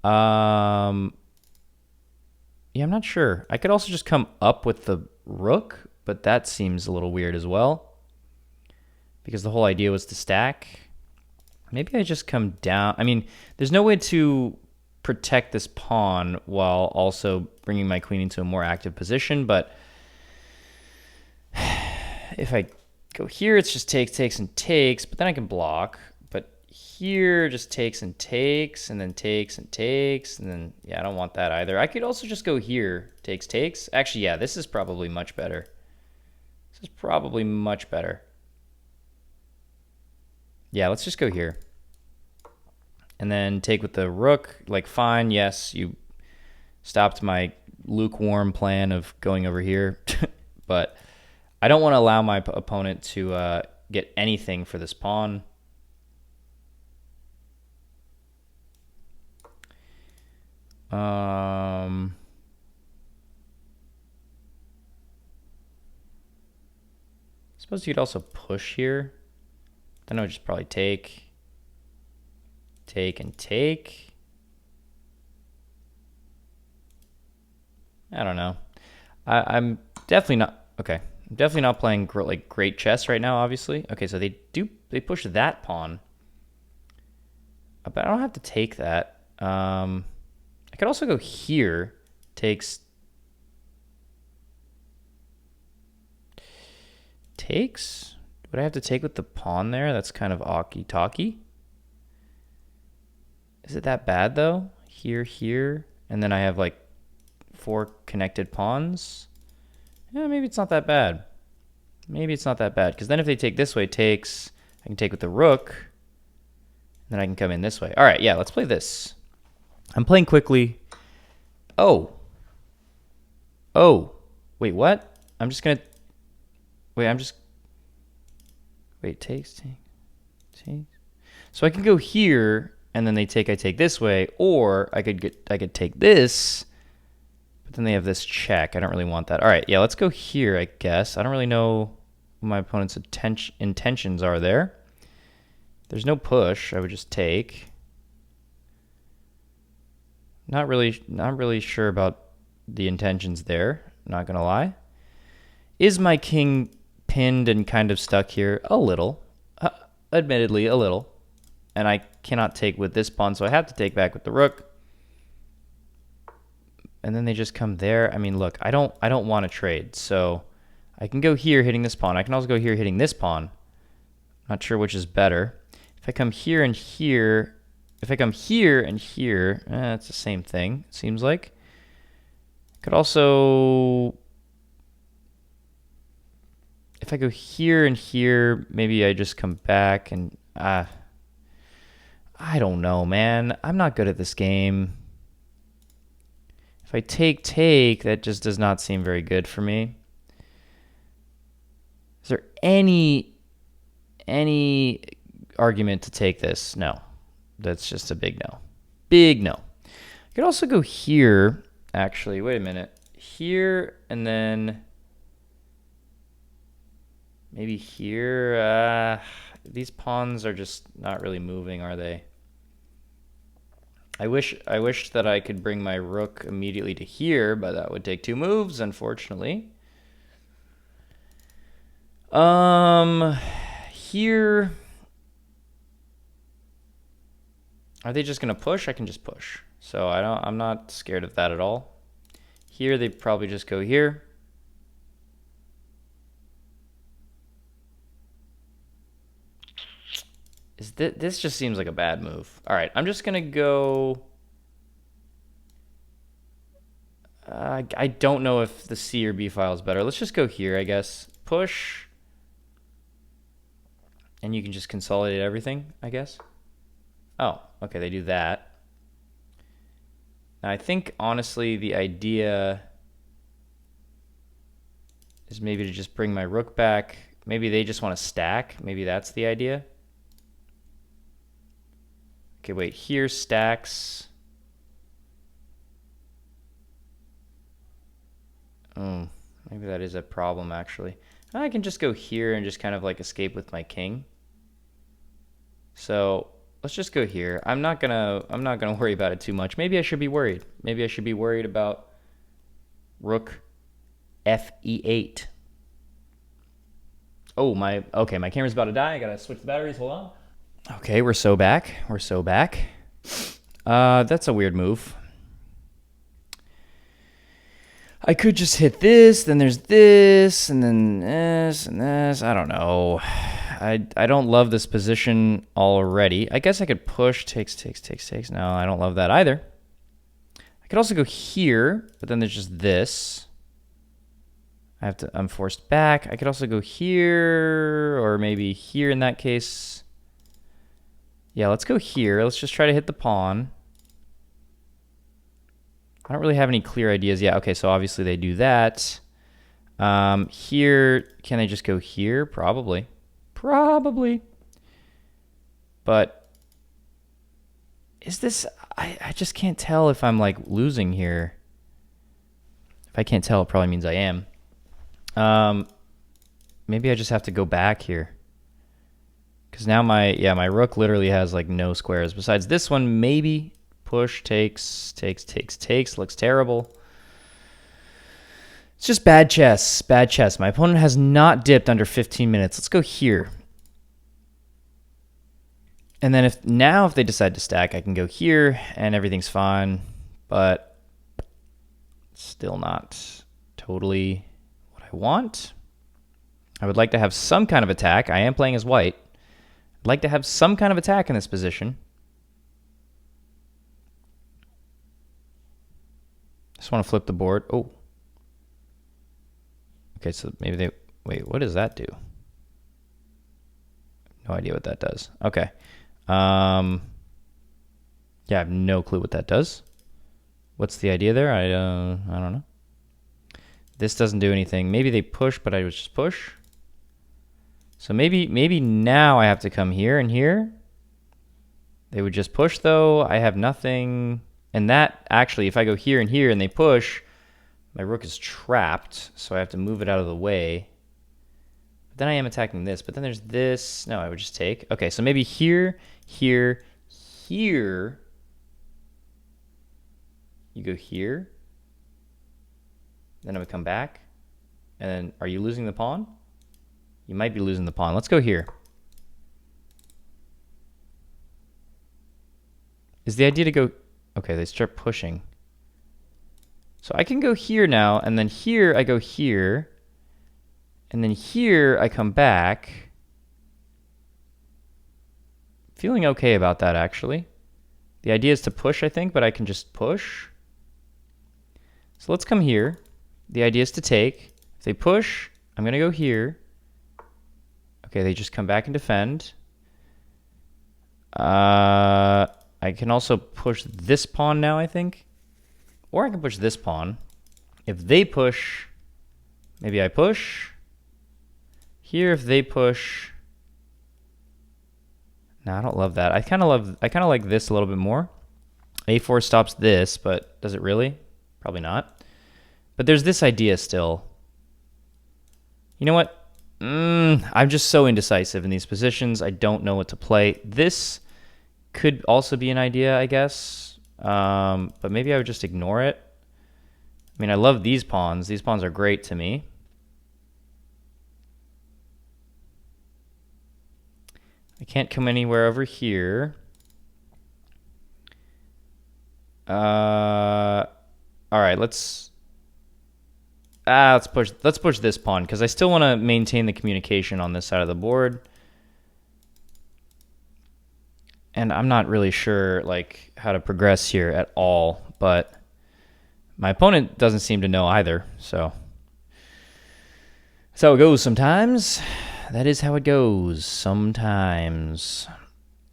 Yeah, I'm not sure. I could also just come up with the rook, but that seems a little weird as well. Because the whole idea was to stack. Maybe I just come down. I mean, there's no way to protect this pawn while also bringing my queen into a more active position, but if I go here, it's just takes and takes, but then I can block. But here, just takes and takes, and then takes and takes, and then, yeah, I don't want that either. I could also just go here, takes. Actually, yeah, this is probably much better. This is probably much better. Yeah, let's just go here. And then take with the rook. Like, fine, yes, you stopped my lukewarm plan of going over here. But I don't want to allow my opponent to get anything for this pawn. Suppose you could also push here. Then I would just probably take and take. I don't know. I'm definitely not, okay. I'm definitely not playing like great chess right now, obviously. Okay, so they push that pawn. But I don't have to take that. I could also go here. Takes. Would I have to take with the pawn there? That's kind of talky. Is it that bad though? Here, and then I have like 4 connected pawns. Yeah, maybe it's not that bad. Maybe it's not that bad, because then if they take this way, takes. I can take with the rook. Then I can come in this way. All right, yeah, let's play this. I'm playing quickly. Oh, wait, what? Wait, takes. So I can go here, and then I take this way, or I could take this, but then they have this check. I don't really want that. All right, yeah, let's go here, I guess. I don't really know what my opponent's intentions are there. There's no push. I would just take. Not really sure about the intentions there, not gonna lie. Is my king pinned and kind of stuck here? A little. Admittedly, a little. And I cannot take with this pawn, so I have to take back with the rook. And then they just come there. I mean, look, I don't want to trade, so I can go here hitting this pawn. I can also go here hitting this pawn. Not sure which is better. If I come here and here, it's the same thing, it seems like. Could also, if I go here and here, maybe I just come back and, I don't know, man. I'm not good at this game. If I take, that just does not seem very good for me. Is there any argument to take this? No. That's just a big no. Big no. I could also go here, actually. Wait a minute. Here, and then maybe here. These pawns are just not really moving, are they? I wish that I could bring my rook immediately to here, but that would take 2 moves, unfortunately. Here. Are they just gonna push? I can just push. So I'm not scared of that at all. Here they probably just go here. This just seems like a bad move. All right, I'm just gonna go. I don't know if the C or B file is better. Let's just go here, I guess. Push. And you can just consolidate everything, I guess. Oh, okay, they do that. Now, I think, honestly, the idea is maybe to just bring my rook back. Maybe they just want to stack. Maybe that's the idea. Okay, wait, here stacks. Oh, maybe that is a problem, actually. I can just go here and just kind of like escape with my king. So let's just go here. I'm not gonna worry about it too much. Maybe I should be worried. Maybe I should be worried about rook fe8. Oh, my camera's about to die. I gotta switch the batteries. Hold on. Okay, we're so back. That's a weird move. I could just hit this, then there's this, and then this, and this. I don't know. I don't love this position already. I guess I could push, takes. No, I don't love that either. I could also go here, but then there's just this. I'm forced back. I could also go here, or maybe here in that case. Yeah, let's go here. Let's just try to hit the pawn. I don't really have any clear ideas. Yeah, okay, so obviously they do that. Here, can they just go here? Probably. But is this, I just can't tell if I'm like losing here. If I can't tell, it probably means I am. Maybe I just have to go back here. Because now my rook literally has like no squares. Besides this one, maybe. Push, takes, looks terrible. It's just bad chess. My opponent has not dipped under 15 minutes. Let's go here. And then if they decide to stack, I can go here and everything's fine, but still not totally what I want. I would like to have some kind of attack. I am playing as white. I'd like to have some kind of attack in this position. Just want to flip the board. Oh. Okay, so maybe they... Wait, what does that do? No idea what that does. Okay. Yeah, I have no clue what that does. What's the idea there? I don't know. This doesn't do anything. Maybe they push, but I would just push. So maybe now I have to come here and here. They would just push, though. I have nothing... And that, actually, if I go here and here and they push, my rook is trapped, so I have to move it out of the way. But then I am attacking this, but then there's this. No, I would just take. Okay, so maybe here, here, here. You go here. Then I would come back. And then, are you losing the pawn? You might be losing the pawn. Let's go here. Is the idea to go... Okay, they start pushing. So I can go here now, and then here I go here, and then here I come back. Feeling okay about that, actually. The idea is to push, I think, but I can just push. So let's come here. The idea is to take. If they push, I'm going to go here. Okay, they just come back and defend. I can also push this pawn now, I think. Or I can push this pawn. If they push, maybe I push. Here, if they push. No, I don't love that. I kind of like this a little bit more. A4 stops this, but does it really? Probably not. But there's this idea still. You know what? I'm just so indecisive in these positions. I don't know what to play. This could also be an idea, I guess. But maybe I would just ignore it. I mean, I love these pawns. These pawns are great to me. I can't come anywhere over here. All right, let's push this pawn because I still want to maintain the communication on this side of the board. And I'm not really sure like how to progress here at all, but my opponent doesn't seem to know either, so that's how it goes sometimes. That is how it goes sometimes.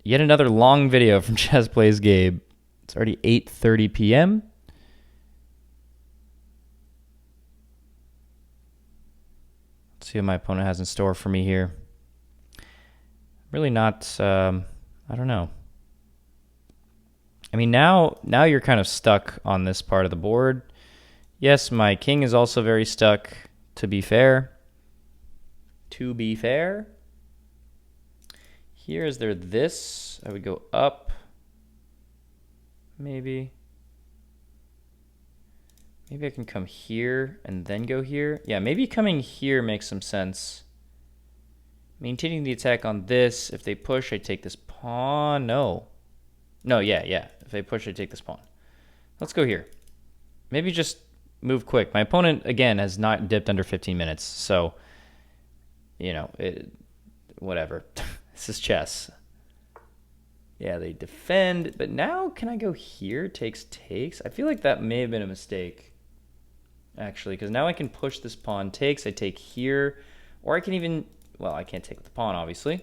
Yet another long video from Chess Plays Gabe. It's already 8:30 p.m. Let's see what my opponent has in store for me here. Really not, I don't know. I mean, now you're kind of stuck on this part of the board. Yes, my king is also very stuck, to be fair. To be fair. Here, is there this? I would go up. Maybe. Maybe I can come here and then go here. Yeah, maybe coming here makes some sense. Maintaining the attack on this. If they push, I take this pawn. No. No, yeah. If they push, I take this pawn. Let's go here. Maybe just move quick. My opponent, again, has not dipped under 15 minutes. So, you know, whatever. This is chess. Yeah, they defend. But now, can I go here? Takes. I feel like that may have been a mistake, actually. Because now I can push this pawn. Takes. I take here. Or I can even... Well, I can't take with the pawn, obviously.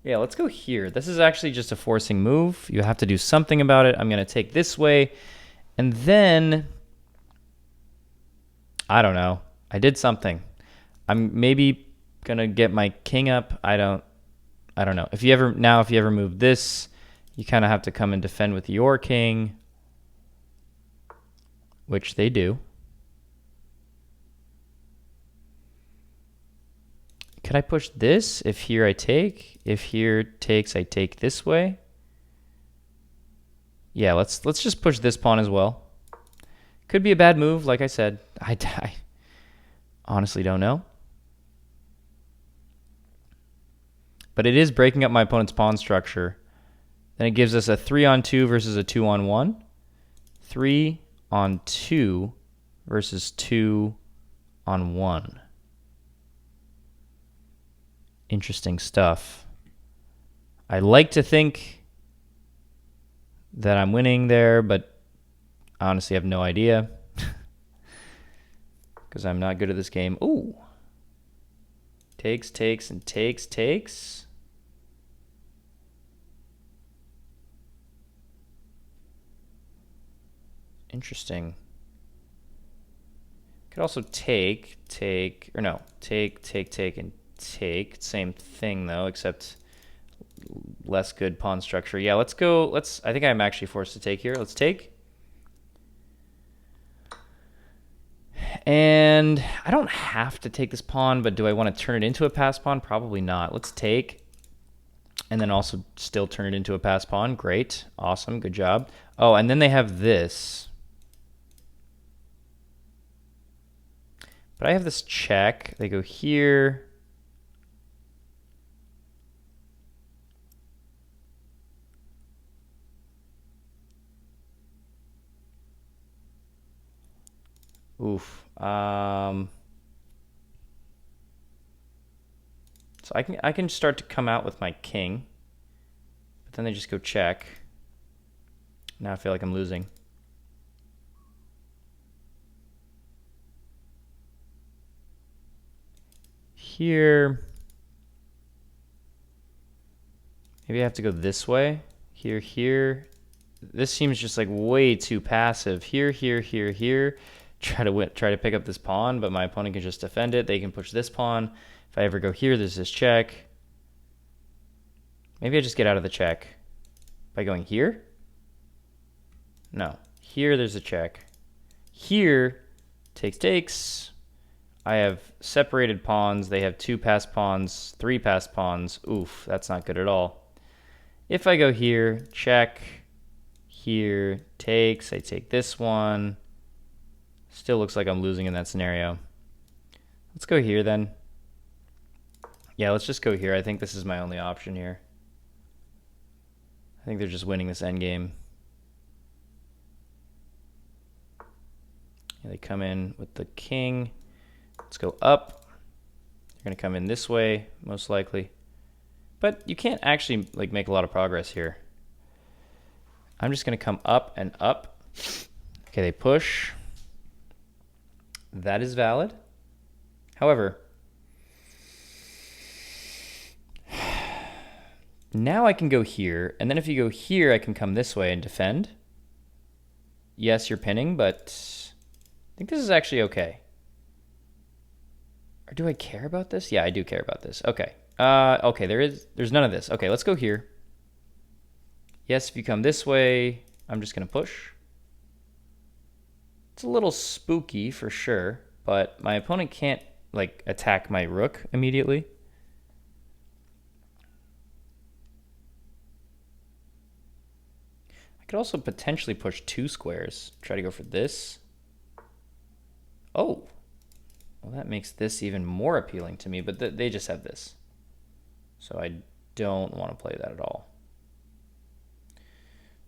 Yeah, let's go here. This is actually just a forcing move. You have to do something about it. I'm going to take this way. And then... I don't know. I did something. I'm maybe going to get my king up. I don't know. If you ever move this, you kind of have to come and defend with your king, which they do. Could I push this? If here I take, if here takes, I take this way. Yeah, let's just push this pawn as well. Could be a bad move, like I said. I honestly don't know. But it is breaking up my opponent's pawn structure. Then it gives us a 3-on-2 versus a 2-on-1. 3-on-2 versus 2-on-1. Interesting stuff. I like to think that I'm winning there, but I honestly have no idea. Because I'm not good at this game. Ooh. Takes, and takes. Interesting. Could also take, and take. Same thing though, except less good pawn structure. Yeah, let's go. I think I'm actually forced to take here. Let's take. And I don't have to take this pawn, but do I want to turn it into a pass pawn? Probably not. Let's take. And then also still turn it into a pass pawn. Great. Awesome. Good job. Oh, and then they have this. But I have this check. They go here. Oof. So I can start to come out with my king, but then they just go check. Now I feel like I'm losing. Here. Maybe I have to go this way. Here, here. This seems just like way too passive. Here, here, here, here. Try to pick up this pawn, but my opponent can just defend it. They can push this pawn. If I ever go here, there's this check. Maybe I just get out of the check by going here? No. Here, there's a check. Here, takes. I have separated pawns. They have 2 passed pawns, 3 passed pawns. Oof, that's not good at all. If I go here, check. Here, takes. I take this one. Still looks like I'm losing in that scenario. Let's go here then. Yeah, let's just go here. I think this is my only option here. I think they're just winning this endgame. Yeah, they come in with the king. Let's go up. They're going to come in this way, most likely. But you can't actually like make a lot of progress here. I'm just going to come up and up. Okay, they push. That is valid. However, now I can go here, and then if you go here, I can come this way and defend. Yes, you're pinning, but I think this is actually okay. Or do I care about this? Yeah, I do care about this. Okay. Okay, there's none of this. Okay, let's go here. Yes, if you come this way, I'm just going to push. It's a little spooky for sure, but my opponent can't like attack my rook immediately. I could also potentially push 2 squares. Try to go for this. Oh, well, that makes this even more appealing to me, but they just have this. So I don't want to play that at all.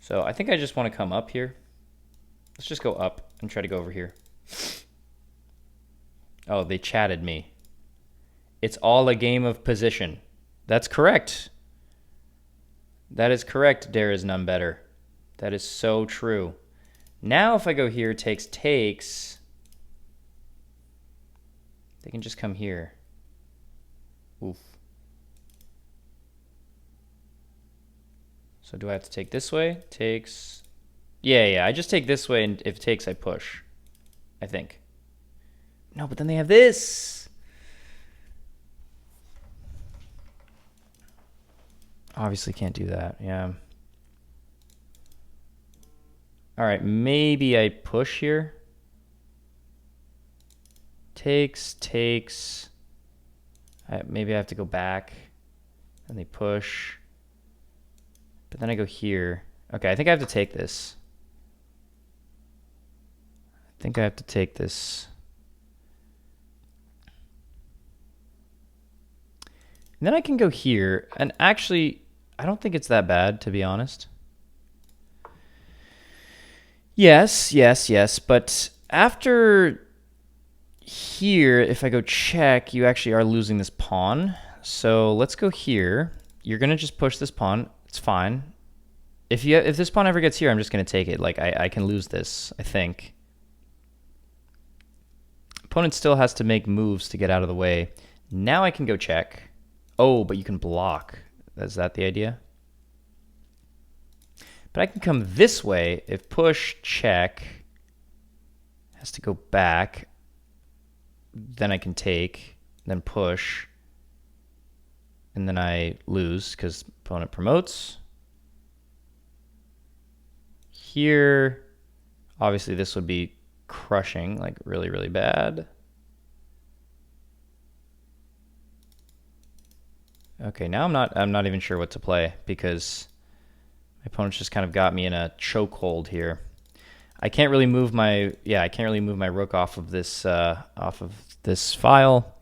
So I think I just want to come up here. Let's just go up and try to go over here. Oh, they chatted me. It's all a game of position. That's correct. That is correct. There is none better. That is so true. Now if I go here, takes. They can just come here. Oof. So do I have to take this way? Takes. Yeah, I just take this way, and if it takes, I push. I think. No, but then they have this. Obviously can't do that, yeah. All right, maybe I push here. Takes. Maybe I have to go back. And they push. But then I go here. Okay, I think I have to take this. And then I can go here. And actually, I don't think it's that bad, to be honest. Yes. But after here, if I go check, you actually are losing this pawn. So let's go here. You're going to just push this pawn. It's fine. If this pawn ever gets here, I'm just going to take it. Like, I can lose this, I think. Opponent still has to make moves to get out of the way. Now I can go check. Oh, but you can block. Is that the idea? But I can come this way. If push, check, has to go back. Then I can take, then push. And then I lose because opponent promotes. Here, obviously this would be crushing, like really, really bad. Okay, now I'm not even sure what to play because my opponent's just kind of got me in a chokehold here. I can't really move my rook off of this file.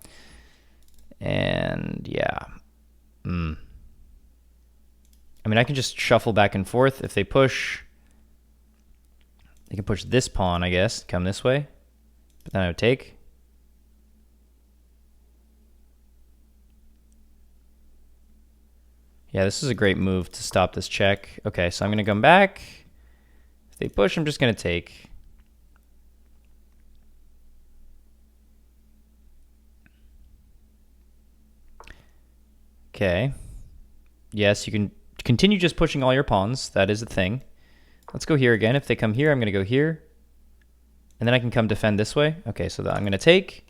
And yeah. I mean, I can just shuffle back and forth. If they push, they can push this pawn, I guess, come this way. But then I would take. Yeah, this is a great move to stop this check. Okay, so I'm going to come back. If they push, I'm just going to take. Okay. Yes, you can continue just pushing all your pawns. That is a thing. Let's go here again. If they come here, I'm going to go here. And then I can come defend this way. Okay, so I'm going to take.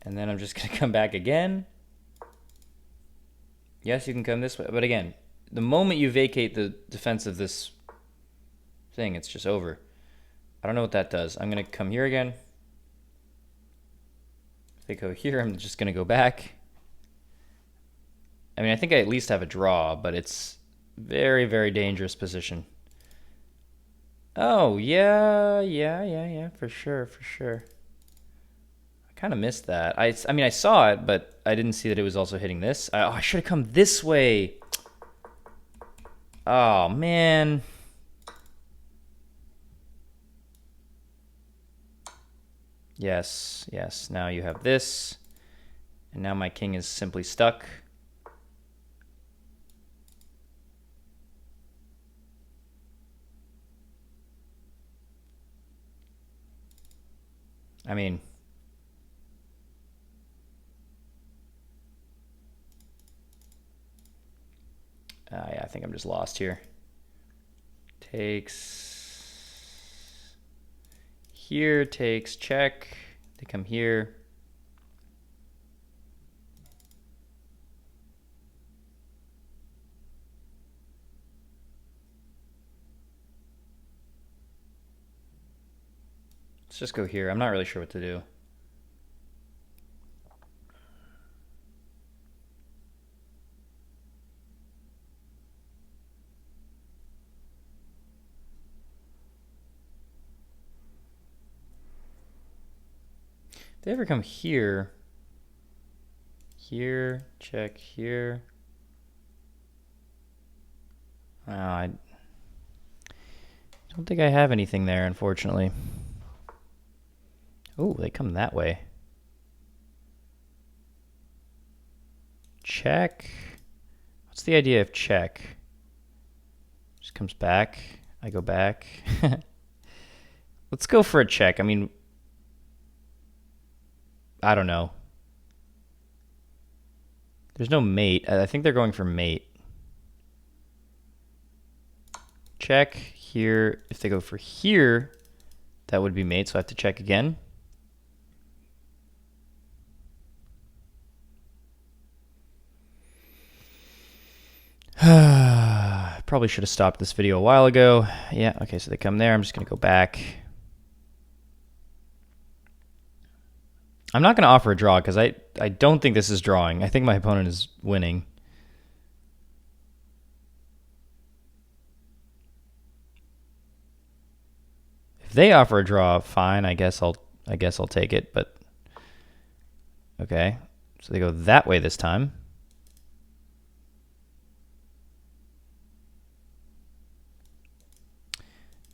And then I'm just going to come back again. Yes, you can come this way. But again, the moment you vacate the defense of this thing, it's just over. I don't know what that does. I'm going to come here again. If they go here, I'm just going to go back. I mean, I think I at least have a draw, but it's very, very dangerous position. Oh, yeah, for sure. I kind of missed that. I mean, I saw it, but I didn't see that it was also hitting this. I should have come this way. Oh, man. Yes. Now you have this. And now my king is simply stuck. I mean, yeah, I think I'm just lost here. Takes here, takes check. They come here. Let's just go here. I'm not really sure what to do. If they ever come here, check here. Oh, I don't think I have anything there, unfortunately. Oh, they come that way. Check. What's the idea of check? Just comes back. I go back. Let's go for a check. I mean, I don't know. There's no mate. I think they're going for mate. Check here. If they go for here, that would be mate, so I have to check again. Probably should have stopped this video a while ago. Yeah, okay, so they come there. I'm just going to go back. I'm not going to offer a draw because I don't think this is drawing. I think my opponent is winning. If they offer a draw, fine. I guess I'll take it, but okay. So they go that way this time.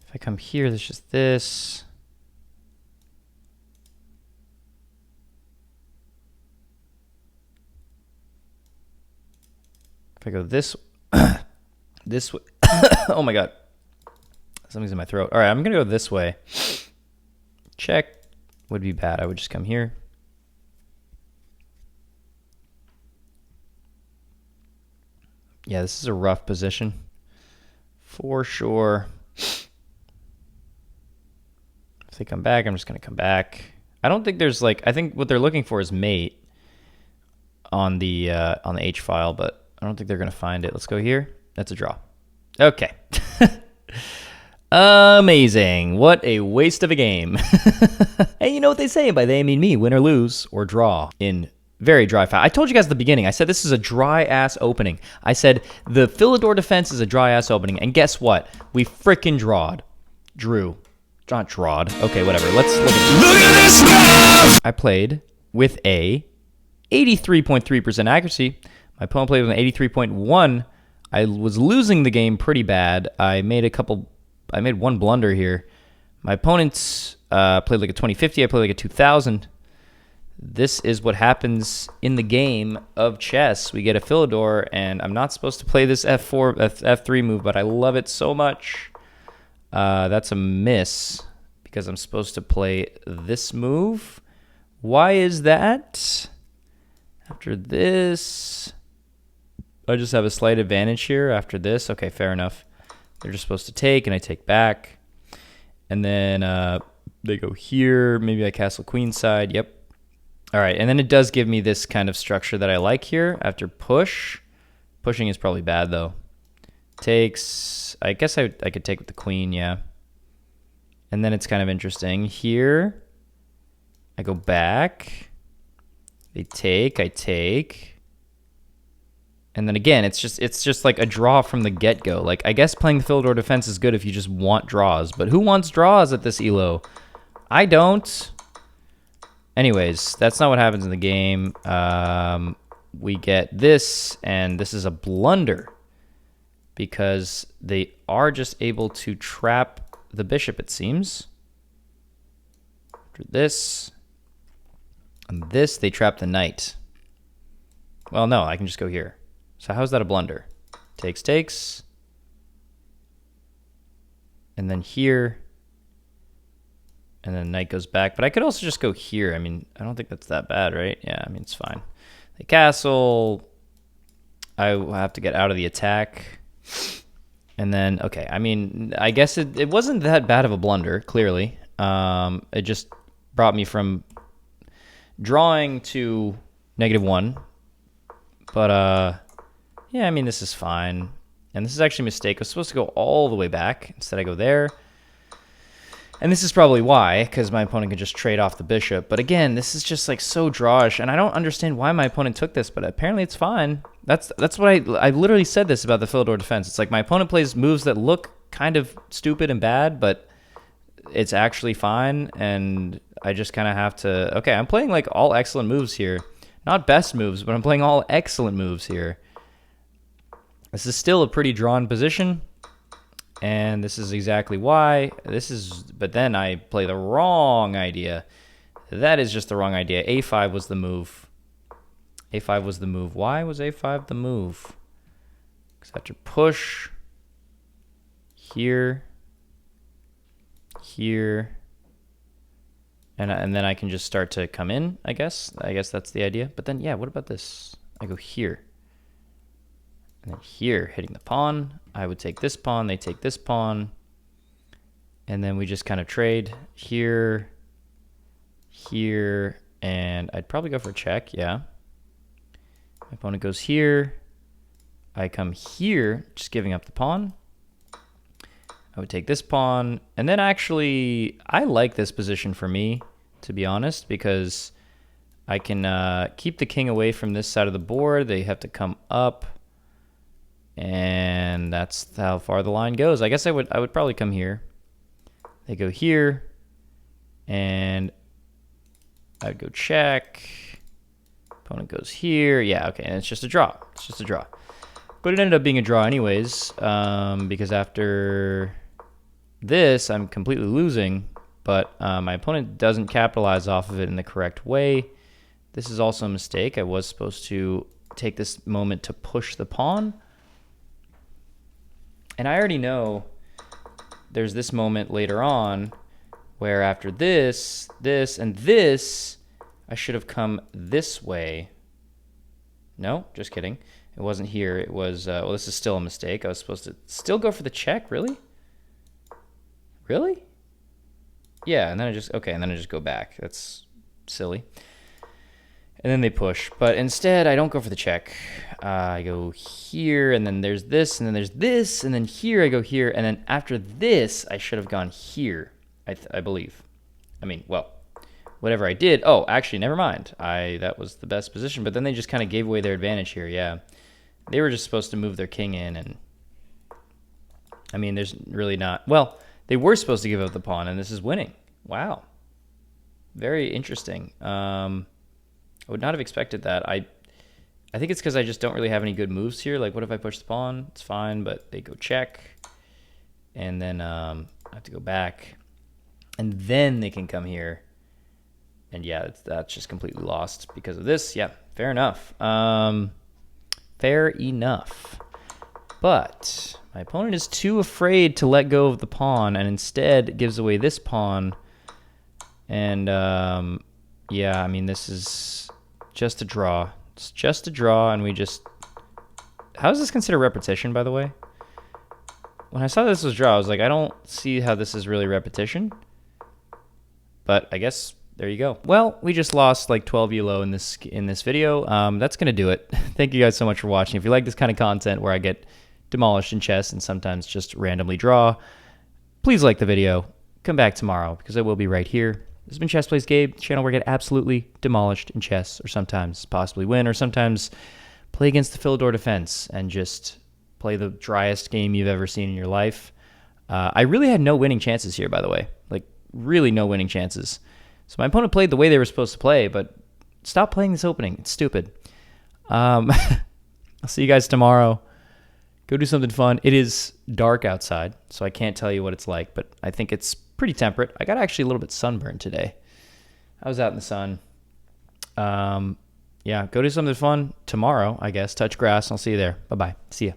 If I come here, there's just this. If I go this this way. Oh my god. Something's in my throat. All right, I'm going to go this way. Check would be bad. I would just come here. Yeah, this is a rough position. For sure. If they come back, I'm just going to come back. I don't think there's like, I think what they're looking for is mate on the H file, but I don't think they're going to find it. Let's go here. That's a draw. Okay. Amazing. What a waste of a game. Hey, you know what they say? By they, I mean me. Win or lose or draw in very dry fashion. I told you guys at the beginning. I said this is a dry-ass opening. I said the Philidor defense is a dry-ass opening. And guess what? We frickin' drew. Not drawed. Okay, whatever. Let's look at this stuff. I played with a 83.3% accuracy. My opponent played with an 83.1. I was losing the game pretty bad. I made one blunder here. My opponents played like a 2050. I played like a 2000. This is what happens in the game of chess. We get a Philidor, and I'm not supposed to play this F3 move, but I love it so much. That's a miss because I'm supposed to play this move. Why is that? After this, I just have a slight advantage here after this. Okay, fair enough. They're just supposed to take, and I take back. And then they go here. Maybe I castle queenside. Yep. All right, and then it does give me this kind of structure that I like here after push. Pushing is probably bad, though. Takes. I guess I could take with the queen, yeah. And then it's kind of interesting. Here, I go back. They take. I take. And then again, it's just like a draw from the get-go. Like, I guess playing the Philidor defense is good if you just want draws. But who wants draws at this elo? I don't. Anyways, that's not what happens in the game. We get this, and this is a blunder. Because they are just able to trap the bishop, it seems. After this. And this, they trap the knight. Well, no, I can just go here. So how's that a blunder? Takes, takes. And then here. And then knight goes back. But I could also just go here. I mean, I don't think that's that bad, right? Yeah, I mean, it's fine. The castle. I will have to get out of the attack. And then, okay, I mean, I guess it wasn't that bad of a blunder, clearly. It just brought me from drawing to -1. But, yeah, I mean, this is fine. And this is actually a mistake. I was supposed to go all the way back. Instead, I go there. And this is probably why, because my opponent can just trade off the bishop. But again, this is just like so drawish, and I don't understand why my opponent took this, but apparently it's fine. That's what I literally said this about the Philidor defense. It's like my opponent plays moves that look kind of stupid and bad, but it's actually fine, and I just kind of have to... Okay, I'm playing like all excellent moves here. Not best moves, but I'm playing all excellent moves here. This is still a pretty drawn position. And this is exactly why. But then I play the wrong idea. That is just the wrong idea. A5 was the move. A5 was the move. Why was A5 the move? Because I have to push here, here, and then I can just start to come in, I guess. I guess that's the idea. But then, yeah, what about this? I go here. And then here, hitting the pawn. I would take this pawn, they take this pawn. And then we just kind of trade here, here, and I'd probably go for a check, yeah. My opponent goes here. I come here, just giving up the pawn. I would take this pawn. And then actually, I like this position for me, to be honest, because I can keep the king away from this side of the board. They have to come up. And that's how far the line goes. I guess I would probably come here. They go here. And I'd go check. Opponent goes here. Yeah, okay, and it's just a draw. It's just a draw. But it ended up being a draw anyways, because after this, I'm completely losing. But my opponent doesn't capitalize off of it in the correct way. This is also a mistake. I was supposed to take this moment to push the pawn. And I already know there's this moment later on where after this, this, and this, I should have come this way. No, just kidding. It wasn't here. It was, well, this is still a mistake. I was supposed to still go for the check, really? Really? Yeah, and then and then I just go back. That's silly. And then they push. But instead, I don't go for the check. I go here, and then there's this, and then there's this, and then here I go here, and then after this, I should have gone here, I believe. I mean, well, whatever I did. Oh, actually, never mind. That was the best position, but then they just kind of gave away their advantage here, yeah. They were just supposed to move their king in, and I mean, there's really not... Well, they were supposed to give up the pawn, and this is winning. Wow. Very interesting. I would not have expected that. I think it's because I just don't really have any good moves here. Like, what if I push the pawn? It's fine, but they go check. And then I have to go back. And then they can come here. And yeah, that's just completely lost because of this. Yeah, fair enough. Fair enough. But my opponent is too afraid to let go of the pawn and instead gives away this pawn. And yeah, I mean, this is just a draw. It's just a draw, and we just How is this considered repetition, by the way? When I saw this was draw, I was like, I don't see how this is really repetition. But I guess there you go. Well, we just lost like 12 ELO in this video. That's going to do it. Thank you guys so much for watching. If you like this kind of content where I get demolished in chess and sometimes just randomly draw, please like the video. Come back tomorrow because I will be right here. This has been Chess Plays Gabe, the channel where I get absolutely demolished in chess, or sometimes possibly win, or sometimes play against the Philidor defense and just play the driest game you've ever seen in your life. I really had no winning chances here, by the way. Like, really no winning chances. So my opponent played the way they were supposed to play, but stop playing this opening. It's stupid. I'll see you guys tomorrow. Go do something fun. It is dark outside, so I can't tell you what it's like, but I think it's pretty temperate. I got actually a little bit sunburned today. I was out in the sun. Yeah, go do something fun tomorrow, I guess. Touch grass. I'll see you there. Bye-bye. See ya.